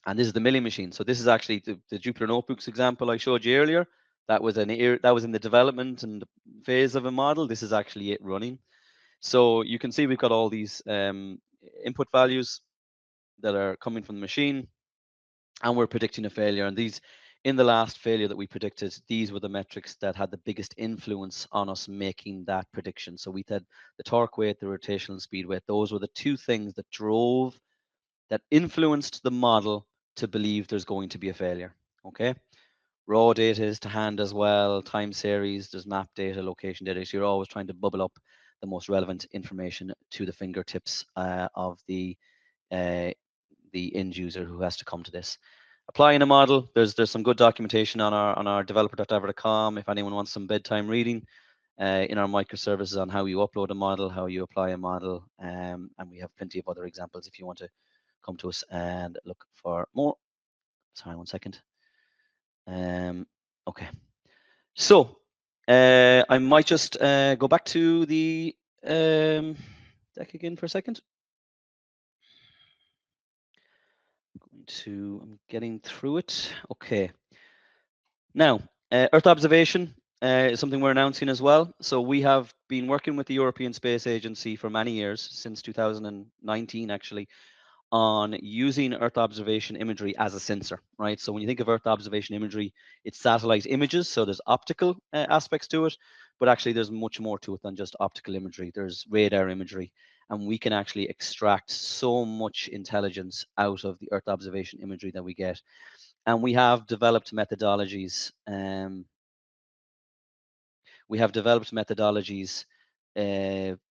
And this is the milling machine. So this is actually the Jupyter Notebooks example I showed you earlier. That was in the development and the phase of a model. This is actually it running. So you can see we've got all these input values that are coming from the machine, and we're predicting a failure. And these, in the last failure that we predicted, these were the metrics that had the biggest influence on us making that prediction. So we had the torque weight, the rotational speed weight. Those were the two things that influenced the model to believe there's going to be a failure. Okay. Raw data is to hand as well, time series, there's map data, location data. So you're always trying to bubble up the most relevant information to the fingertips of uh, the end user who has to come to this. Applying a model, there's some good documentation on our developer.davra.com if anyone wants some bedtime reading in our microservices on how you upload a model, how you apply a model, and we have plenty of other examples if you want to come to us and look for more. Sorry, one second. Okay. So I might just go back to the deck again for a second. I'm getting through it. Okay. Now, Earth observation is something we're announcing as well. So we have been working with the European Space Agency for many years, since 2019 actually, on using Earth observation imagery as a sensor, right? So when you think of Earth observation imagery, it's satellite images. So there's optical aspects to it, but actually there's much more to it than just optical imagery. There's radar imagery, and we can actually extract so much intelligence out of the Earth observation imagery that we get. And we have developed methodologies.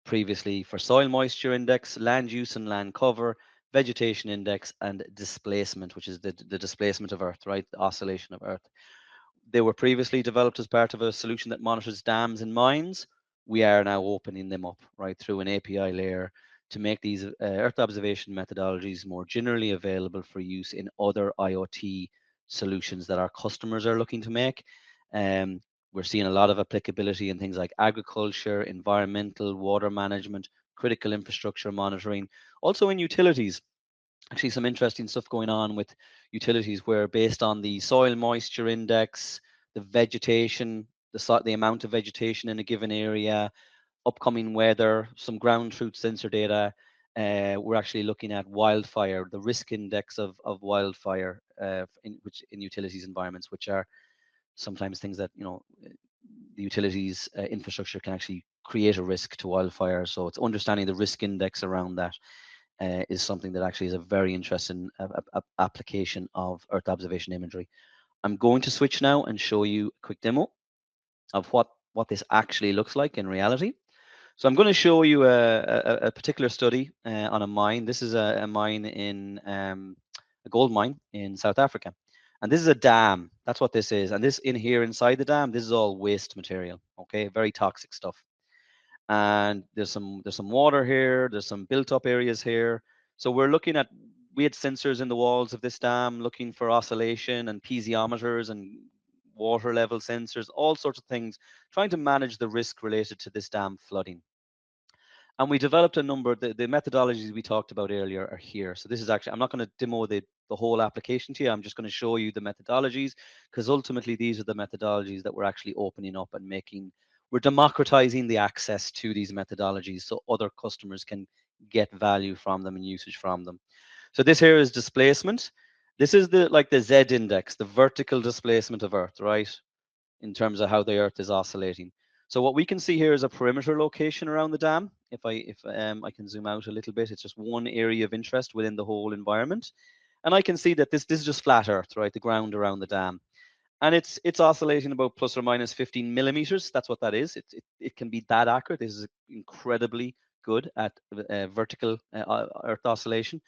Previously for soil moisture index, land use and land cover, vegetation index, and displacement, which is the displacement of Earth, right? The oscillation of Earth. They were previously developed as part of a solution that monitors dams and mines. We are now opening them up, right, through an API layer to make these Earth observation methodologies more generally available for use in other IoT solutions that our customers are looking to make. We're seeing a lot of applicability in things like agriculture, environmental, water management, critical infrastructure monitoring, also in utilities. Actually, some interesting stuff going on with utilities where, based on the soil moisture index, the vegetation, the amount of vegetation in a given area, upcoming weather, some ground truth sensor data, we're actually looking at wildfire, the risk index of wildfire in utilities environments, which are sometimes things that the utilities infrastructure can actually create a risk to wildfire. So it's understanding the risk index around that is something that actually is a very interesting application of Earth observation imagery. I'm going to switch now and show you a quick demo of what this actually looks like in reality. So I'm going to show you a particular study on a mine. This is a mine in a gold mine in South Africa. And this is a dam. That's what this is. And this in here inside the dam, this is all waste material. Okay, very toxic stuff. And there's some water here. There's some built up areas here. So we had sensors in the walls of this dam looking for oscillation and piezometers and water level sensors, all sorts of things, trying to manage the risk related to this dam flooding. And we developed a number, the methodologies we talked about earlier are here. So this is actually, I'm not going to demo the whole application to you. I'm just going to show you the methodologies, because ultimately these are the methodologies that we're actually opening up and we're democratizing the access to these methodologies so other customers can get value from them and usage from them. So this here is displacement. This is the Z index, the vertical displacement of Earth, right? In terms of how the Earth is oscillating. So what we can see here is a perimeter location around the dam. If I can zoom out a little bit, it's just one area of interest within the whole environment. And I can see that this is just flat Earth, right? The ground around the dam. And it's oscillating about plus or minus 15 millimeters. That's what that is. It can be that accurate. This is incredibly good at vertical Earth oscillation,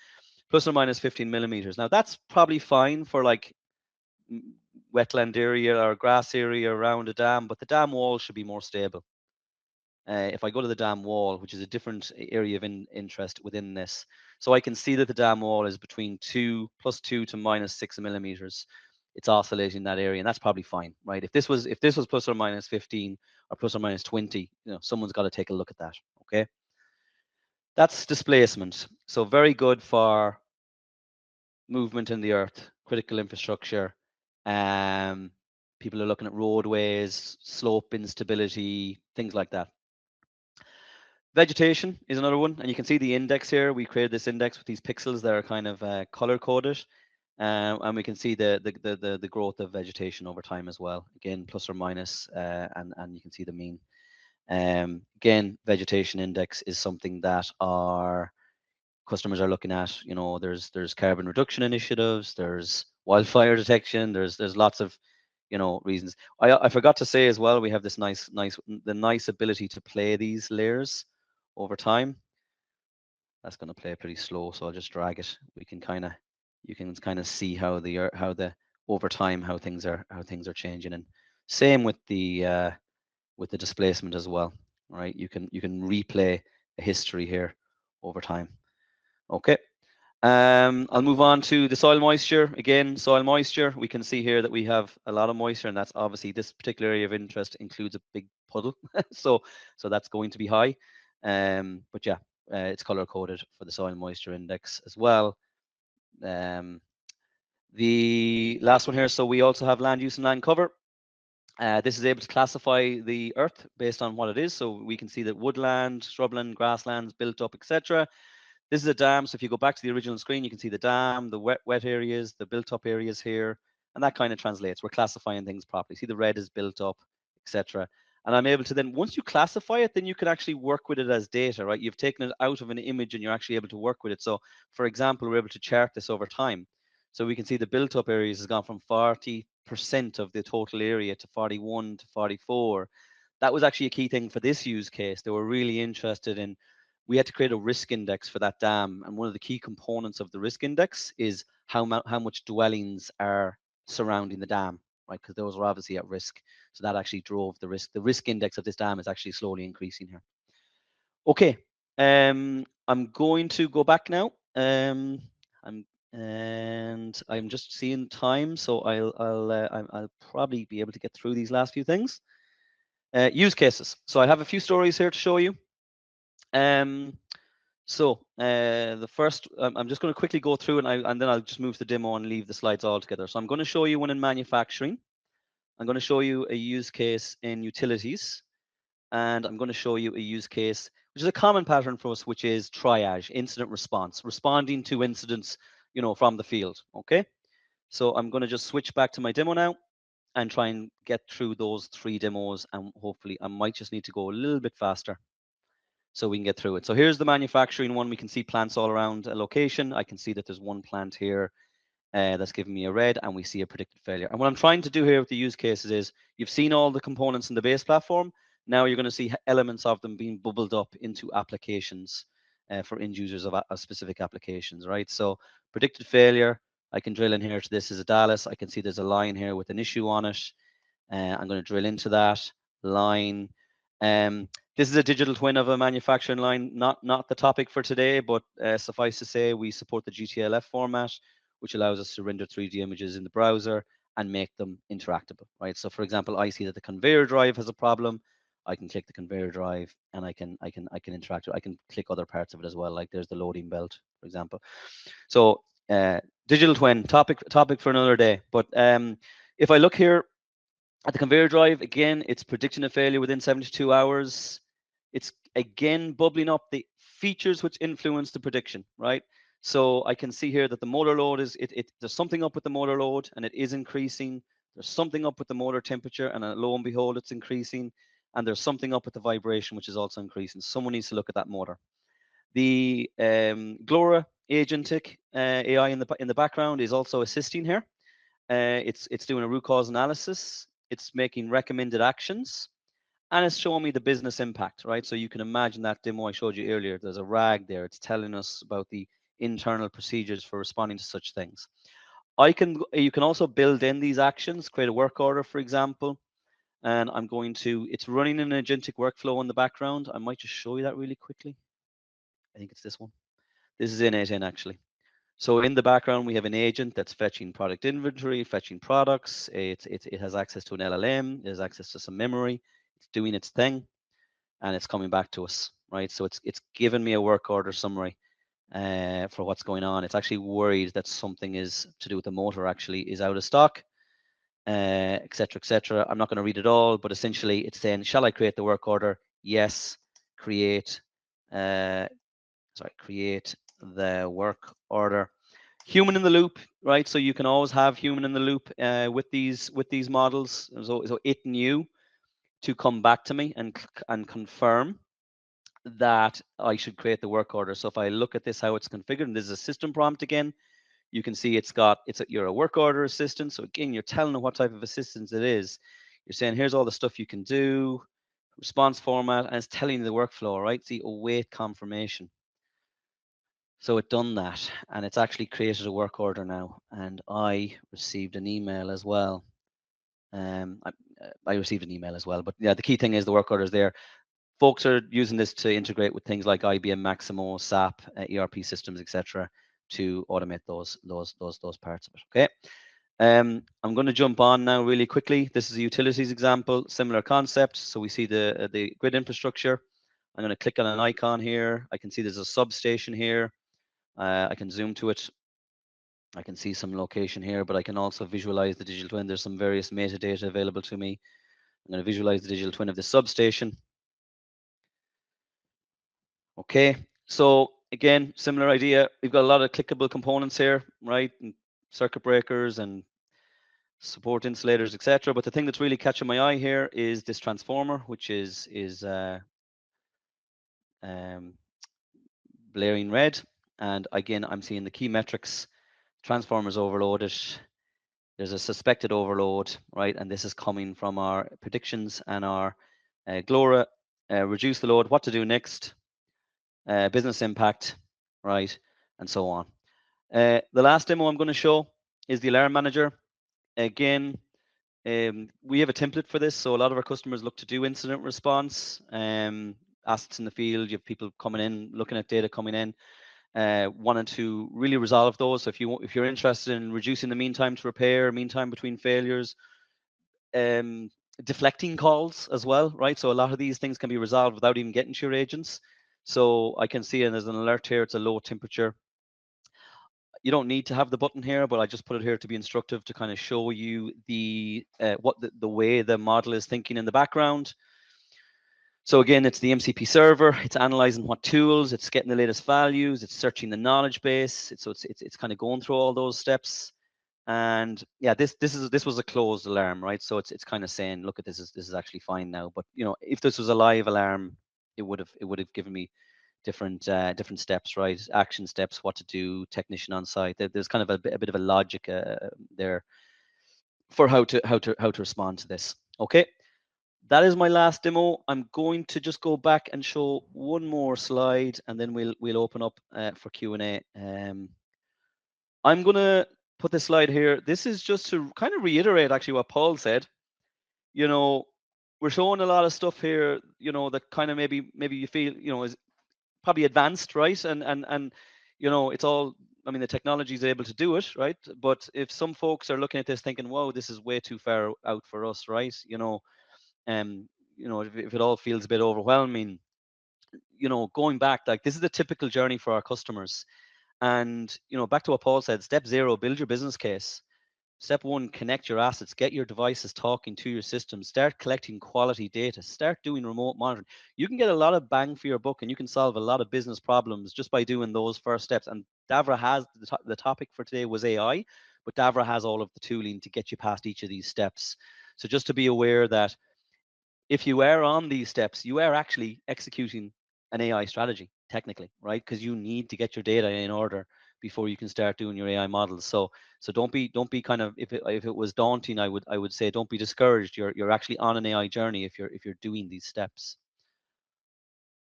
plus or minus 15 millimeters. Now that's probably fine for like wetland area or grass area around a dam, but the dam wall should be more stable. If I go to the dam wall, which is a different area of interest within this, so I can see that the dam wall is between +2 to -6 millimeters. It's oscillating that area, and that's probably fine, right? If this was plus or minus 15 or plus or minus 20, someone's got to take a look at that. Okay, that's displacement. So very good for movement in the earth, critical infrastructure. People are looking at roadways, slope instability, things like that. Vegetation is another one, and you can see the index here. We created this index with these pixels that are kind of color coded, and we can see the growth of vegetation over time as well. Again, plus or minus, and you can see the mean. Again, vegetation index is something that our customers are looking at. There's carbon reduction initiatives, there's wildfire detection, there's lots of reasons. I forgot to say as well, we have this nice ability to play these layers over time. That's going to play pretty slow, so I'll just drag it. You can kind of see how the over time how things are changing, and same with the displacement as well. Right, you can replay a history here over time. Okay. I'll move on to the soil moisture. Again, soil moisture, we can see here that we have a lot of moisture, and that's obviously this particular area of interest includes a big puddle. so that's going to be high. But yeah, it's color coded for the soil moisture index as well. The last one here, so we also have land use and land cover. This is able to classify the earth based on what it is. So we can see that woodland, shrubland, grasslands, built up, etc. This is a dam, so if you go back to the original screen, you can see the dam, the wet areas, the built-up areas here, and that kind of translates. We're classifying things properly. See, the red is built up, etc. And I'm able to then, once you classify it, then you can actually work with it as data, right? You've taken it out of an image and you're actually able to work with it. So, for example, we're able to chart this over time. So we can see the built-up areas has gone from 40% of the total area to 41 to 44. That was actually a key thing for this use case. They were really interested in, we had to create a risk index for that dam, and one of the key components of the risk index is how much dwellings are surrounding the dam, right? Because those are obviously at risk. So that actually drove the risk. The risk index of this dam is actually slowly increasing here. Okay, I'm going to go back now. I'm just seeing time, so I'll probably be able to get through these last few things. Use cases. So I have a few stories here to show you. So the first, I'm just going to quickly go through, and then I'll just move the demo and leave the slides altogether. So I'm going to show you one in manufacturing. I'm going to show you a use case in utilities, and I'm going to show you a use case, which is a common pattern for us, which is triage, incident response, responding to incidents, from the field. Okay. So I'm going to just switch back to my demo now and try and get through those 3 demos, and hopefully I might just need to go a little bit faster so we can get through it. So here's the manufacturing one. We can see plants all around a location. I can see that there's one plant here that's giving me a red, and we see a predicted failure. And what I'm trying to do here with the use cases is, you've seen all the components in the base platform. Now you're going to see elements of them being bubbled up into applications for end users of specific applications, right? So predicted failure, I can drill in here to this is a Dallas. I can see there's a line here with an issue on it. I'm going to drill into that line. This is a digital twin of a manufacturing line, not the topic for today, but suffice to say, we support the GTLF format, which allows us to render 3D images in the browser and make them interactable, right? So for example, I see that the conveyor drive has a problem. I can click the conveyor drive, and I can interact with. I can click other parts of it as well. Like there's the loading belt, for example. So digital twin topic for another day. But if I look here at the conveyor drive, again, it's predicting a failure within 72 hours. It's again bubbling up the features which influence the prediction, right? So I can see here that the motor load there's something up with the motor load, and it is increasing. There's something up with the motor temperature, and lo and behold, it's increasing. And there's something up with the vibration, which is also increasing. Someone needs to look at that motor. The Glora agentic AI in the background is also assisting here. It's doing a root cause analysis. It's making recommended actions, and it's showing me the business impact, right? So you can imagine that demo I showed you earlier. There's a rag there. It's telling us about the internal procedures for responding to such things. You can also build in these actions, create a work order, for example, and it's running an agentic workflow in the background. I might just show you that really quickly. I think it's this one. This is in 8.10 actually. So in the background, we have an agent that's fetching product inventory, fetching products. It has access to an LLM. It has access to some memory. It's doing its thing, and it's coming back to us, right? So it's given me a work order summary for what's going on. It's actually worried that something is to do with the motor actually is out of stock, etc., etc. I'm not going to read it all, but essentially it's saying, shall I create the work order? Yes. Create. Create the work order. Human in the loop, right? So you can always have human in the loop with these models. So it knew to come back to me and confirm that I should create the work order. So if I look at this, how it's configured, and this is a system prompt again, you can see you're a work order assistant. So again, you're telling them what type of assistance it is. You're saying, here's all the stuff you can do, response format, and it's telling you the workflow, right? See, await confirmation. So it done that, and it's actually created a work order now, and I received an email as well. I received an email as well, but yeah, the key thing is the work order is there. Folks are using this to integrate with things like IBM Maximo, SAP, ERP systems, etc., to automate those parts of it. Okay. I'm going to jump on now really quickly. This is a utilities example, similar concept. So we see the grid infrastructure. I'm going to click on an icon here. I can see there's a substation here. I can zoom to it. I can see some location here, but I can also visualize the digital twin. There's some various metadata available to me. I'm going to visualize the digital twin of the substation. Okay, so again, similar idea. We've got a lot of clickable components here, right? And circuit breakers and support insulators, etc. But the thing that's really catching my eye here is this transformer, which is blaring red. And again, I'm seeing the key metrics. Transformers overloaded. There's a suspected overload, right? And this is coming from our predictions and our Glora, reduce the load, what to do next, business impact, right? And so on. The last demo I'm going to show is the alarm manager. Again, we have a template for this. So a lot of our customers look to do incident response, assets in the field, you have people coming in, looking at data coming in, wanting to really resolve those. So if you're interested in reducing the mean time to repair, mean time between failures, deflecting calls as well, right? So a lot of these things can be resolved without even getting to your agents. So I can see, and there's an alert here, it's a low temperature. You don't need to have the button here, but I just put it here to be instructive, to kind of show you the way the model is thinking in the background. So again, it's the MCP server. It's analyzing what tools. It's getting the latest values. It's searching the knowledge base. It's kind of going through all those steps. And yeah, this was a closed alarm, right? So it's kind of saying, look, at this is actually fine now. But you know, if this was a live alarm, it would have given me different steps, right? Action steps, what to do, technician on site. There's kind of a bit of a logic there for how to respond to this. Okay. That is my last demo. I'm going to just go back and show one more slide, and then we'll open up for Q&A. I'm going to put this slide here. This is just to kind of reiterate actually what Paul said. You know, we're showing a lot of stuff here, you know, that kind of maybe you feel, you know, is probably advanced, right? And you know, it's all, I mean, the technology is able to do it, right? But if some folks are looking at this thinking, whoa, this is way too far out for us, right? You know, if it all feels a bit overwhelming, going back, like this is the typical journey for our customers. And back to what Paul said, step zero, build your business case. Step one, connect your assets, get your devices talking to your system, start collecting quality data, start doing remote monitoring. You can get a lot of bang for your buck and you can solve a lot of business problems just by doing those first steps. And Davra has the topic for today was AI, but Davra has all of the tooling to get you past each of these steps. So just to be aware that if you are on these steps, you are actually executing an AI strategy technically, right? Because you need to get your data in order before you can start doing your AI models. So don't be kind of, if it was daunting, I would say don't be discouraged. You're actually on an AI journey if you're doing these steps.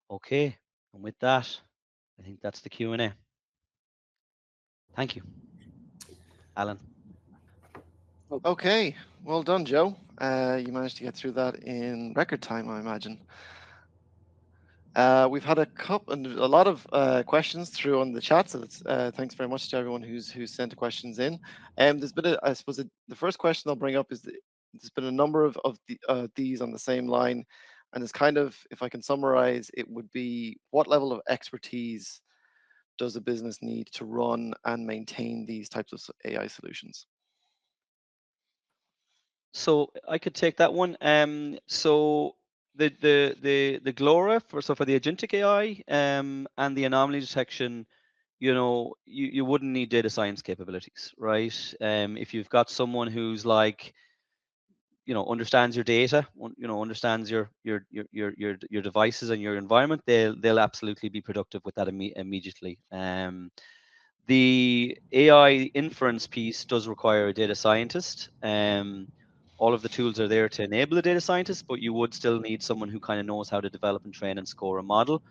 Okay, and with that, I think that's the Q&A. Thank you, Alan. Okay, well done, Joe. You managed to get through that in record time, I imagine. We've had a couple and a lot of questions through on the chat, so thanks very much to everyone who's sent questions in. There's been I suppose the first question I'll bring up is there's been a number of these on the same line, and it's kind of, if I can summarize, it would be what level of expertise does a business need to run and maintain these types of AI solutions? So I could take that one. So the GLORA for the agentic AI and the anomaly detection, you wouldn't need data science capabilities, right? If you've got someone who's like, understands your data, understands your devices and your environment, they'll absolutely be productive with that immediately. The AI inference piece does require a data scientist. All of the tools are there to enable a data scientist, but you would still need someone who kind of knows how to develop and train and score a model.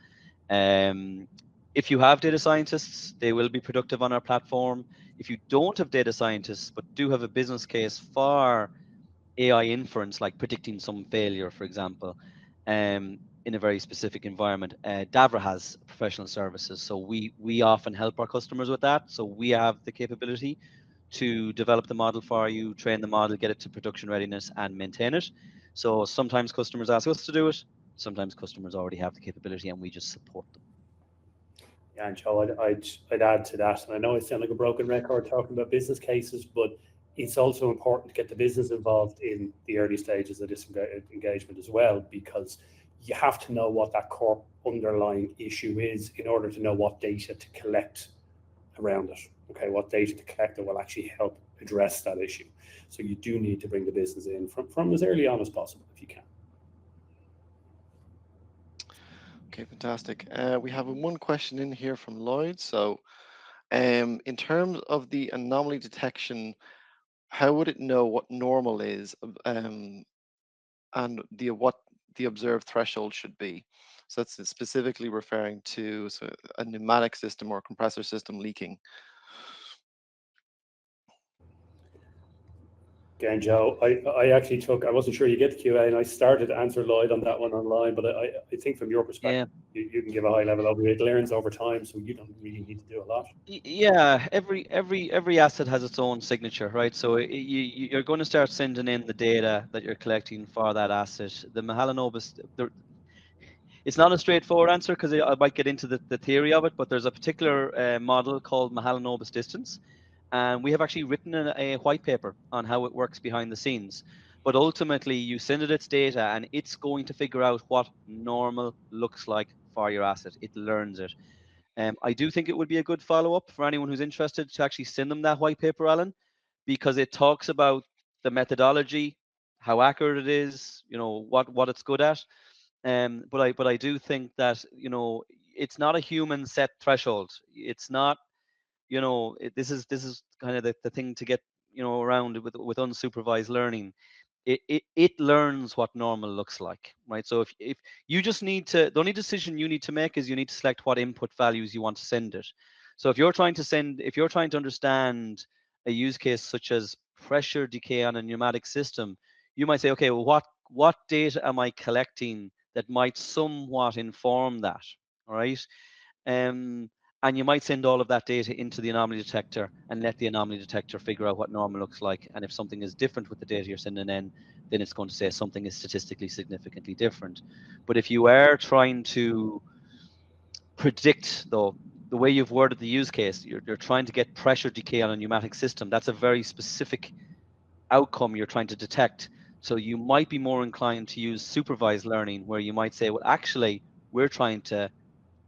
Um, if you have data scientists, they will be productive on our platform. If you don't have data scientists, but do have a business case for AI inference, like predicting some failure, for example, in a very specific environment, Davra has professional services. So we often help our customers with that. So we have the capability to develop the model for you, train the model, get it to production readiness, and maintain it. So sometimes customers ask us to do it. Sometimes customers already have the capability, and we just support them. Yeah, and Joe, I'd add to that. And I know I sound like a broken record talking about business cases, but it's also important to get the business involved in the early stages of this engagement as well, because you have to know what that core underlying issue is in order to know what data to collect around it. Okay, what data to collect that will actually help address that issue. So you do need to bring the business in from as early on as possible if you can. Okay, fantastic. We have one question in here from Lloyd. So, in terms of the anomaly detection, how would it know what normal is, and what the observed threshold should be? So that's specifically referring to a pneumatic system or compressor system leaking. Again, Joe, I actually I wasn't sure you get the QA, and I started to answer Lloyd on that one online, but I think from your Yeah. perspective, you can give a high level overview. It learns over time, so you don't really need to do a lot. Yeah, every asset has its own signature, right? So you're going to start sending in the data that you're collecting for that asset. The Mahalanobis, it's not a straightforward answer because I might get into the theory of it, but there's a particular model called Mahalanobis distance, and we have actually written a white paper on how it works behind the scenes. But ultimately, you send it its data, and it's going to figure out what normal looks like for your asset. It learns it. I do think it would be a good follow-up for anyone who's interested to actually send them that white paper, Alan, because it talks about the methodology, how accurate it is, what it's good at. But I do think that it's not a human set threshold. It's not, this is kind of the thing to get around with unsupervised learning. It learns what normal looks like, right? So if you just need to, the only decision you need to make is you need to select what input values you want to send it. So if you're trying to understand a use case such as pressure decay on a pneumatic system, you might say, okay, well, what data am I collecting that might somewhat inform that? All right. and you might send all of that data into the anomaly detector and let the anomaly detector figure out what normal looks like. And if something is different with the data you're sending in, then it's going to say something is statistically significantly different. But if you are trying to predict, though, the way you've worded the use case, you're trying to get pressure decay on a pneumatic system. That's a very specific outcome you're trying to detect. So you might be more inclined to use supervised learning, where you might say, well, actually, we're trying to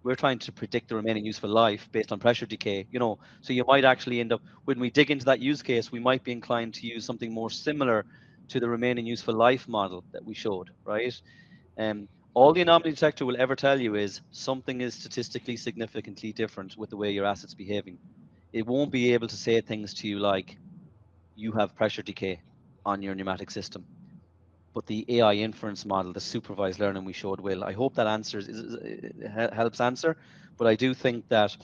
we're trying to predict the remaining useful life based on pressure decay. So you might actually end up, when we dig into that use case, we might be inclined to use something more similar to the remaining useful life model that we showed, right? All the anomaly detector will ever tell you is something is statistically significantly different with the way your asset's behaving. It won't be able to say things to you like, you have pressure decay on your pneumatic system. But the AI inference model, the supervised learning we showed, will. I hope that answers helps answer. But I do think that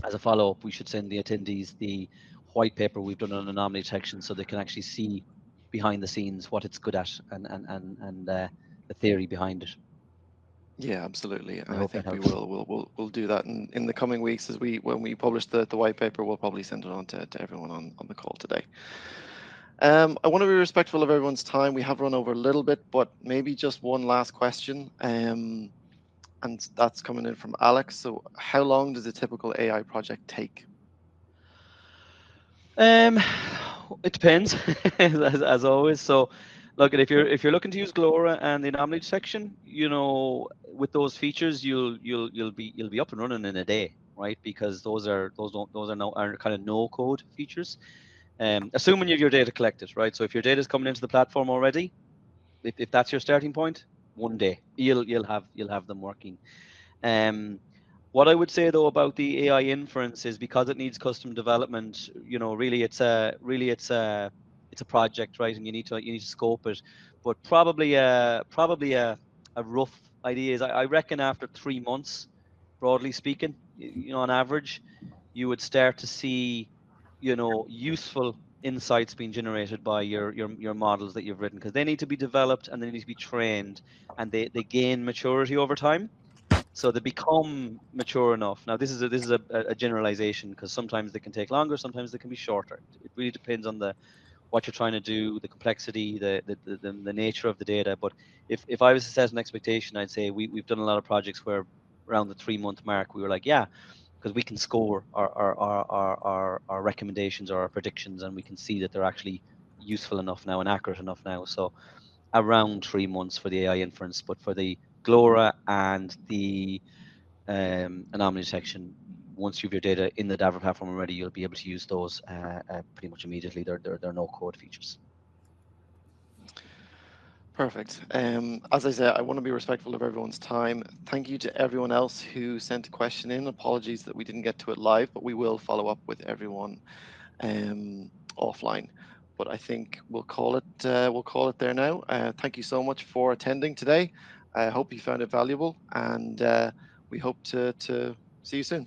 as a follow up, we should send the attendees the white paper we've done on anomaly detection, so they can actually see behind the scenes what it's good at, and the theory behind it. Yeah, absolutely. I And I hope that think we helps. will we'll do that in the coming weeks as we when we publish the white paper, we'll probably send it on to everyone on the call today. I want to be respectful of everyone's time. We have run over a little bit, but maybe just one last question. And that's coming in from Alex. So how long does a typical AI project take? Um, it depends, as always. So, look, if you're looking to use Glora and the anomaly detection, with those features, you'll be up and running in a day, right? Because those are no are kind of no code features. Assuming you have your data collected, right? So if your data is coming into the platform already, if that's your starting point, one day you'll have them working. Um, what I would say though about the AI inference is, because it needs custom development, really it's a project, right? And you need to scope it. But probably a rough idea is, I reckon after 3 months, broadly speaking, on average, you would start to see, useful insights being generated by your models that you've written, because they need to be developed and they need to be trained, and they gain maturity over time, so they become mature enough. Now, this is a generalization, because sometimes they can take longer, sometimes they can be shorter. It really depends on what you're trying to do, the complexity, the nature of the data. But if I was to set an expectation, I'd say we've done a lot of projects where around the 3 month mark we were like, yeah, because we can score our recommendations or our predictions, and we can see that they're actually useful enough now and accurate enough now. So around 3 months for the AI inference, but for the Glora and the anomaly detection, once you have your data in the Davra platform already, you'll be able to use those pretty much immediately. They're no code features. Perfect. As I said, I want to be respectful of everyone's time. Thank you to everyone else who sent a question in. Apologies that we didn't get to it live, but we will follow up with everyone offline. But I think we'll call it there now. Thank you so much for attending today. I hope you found it valuable, and we hope to see you soon.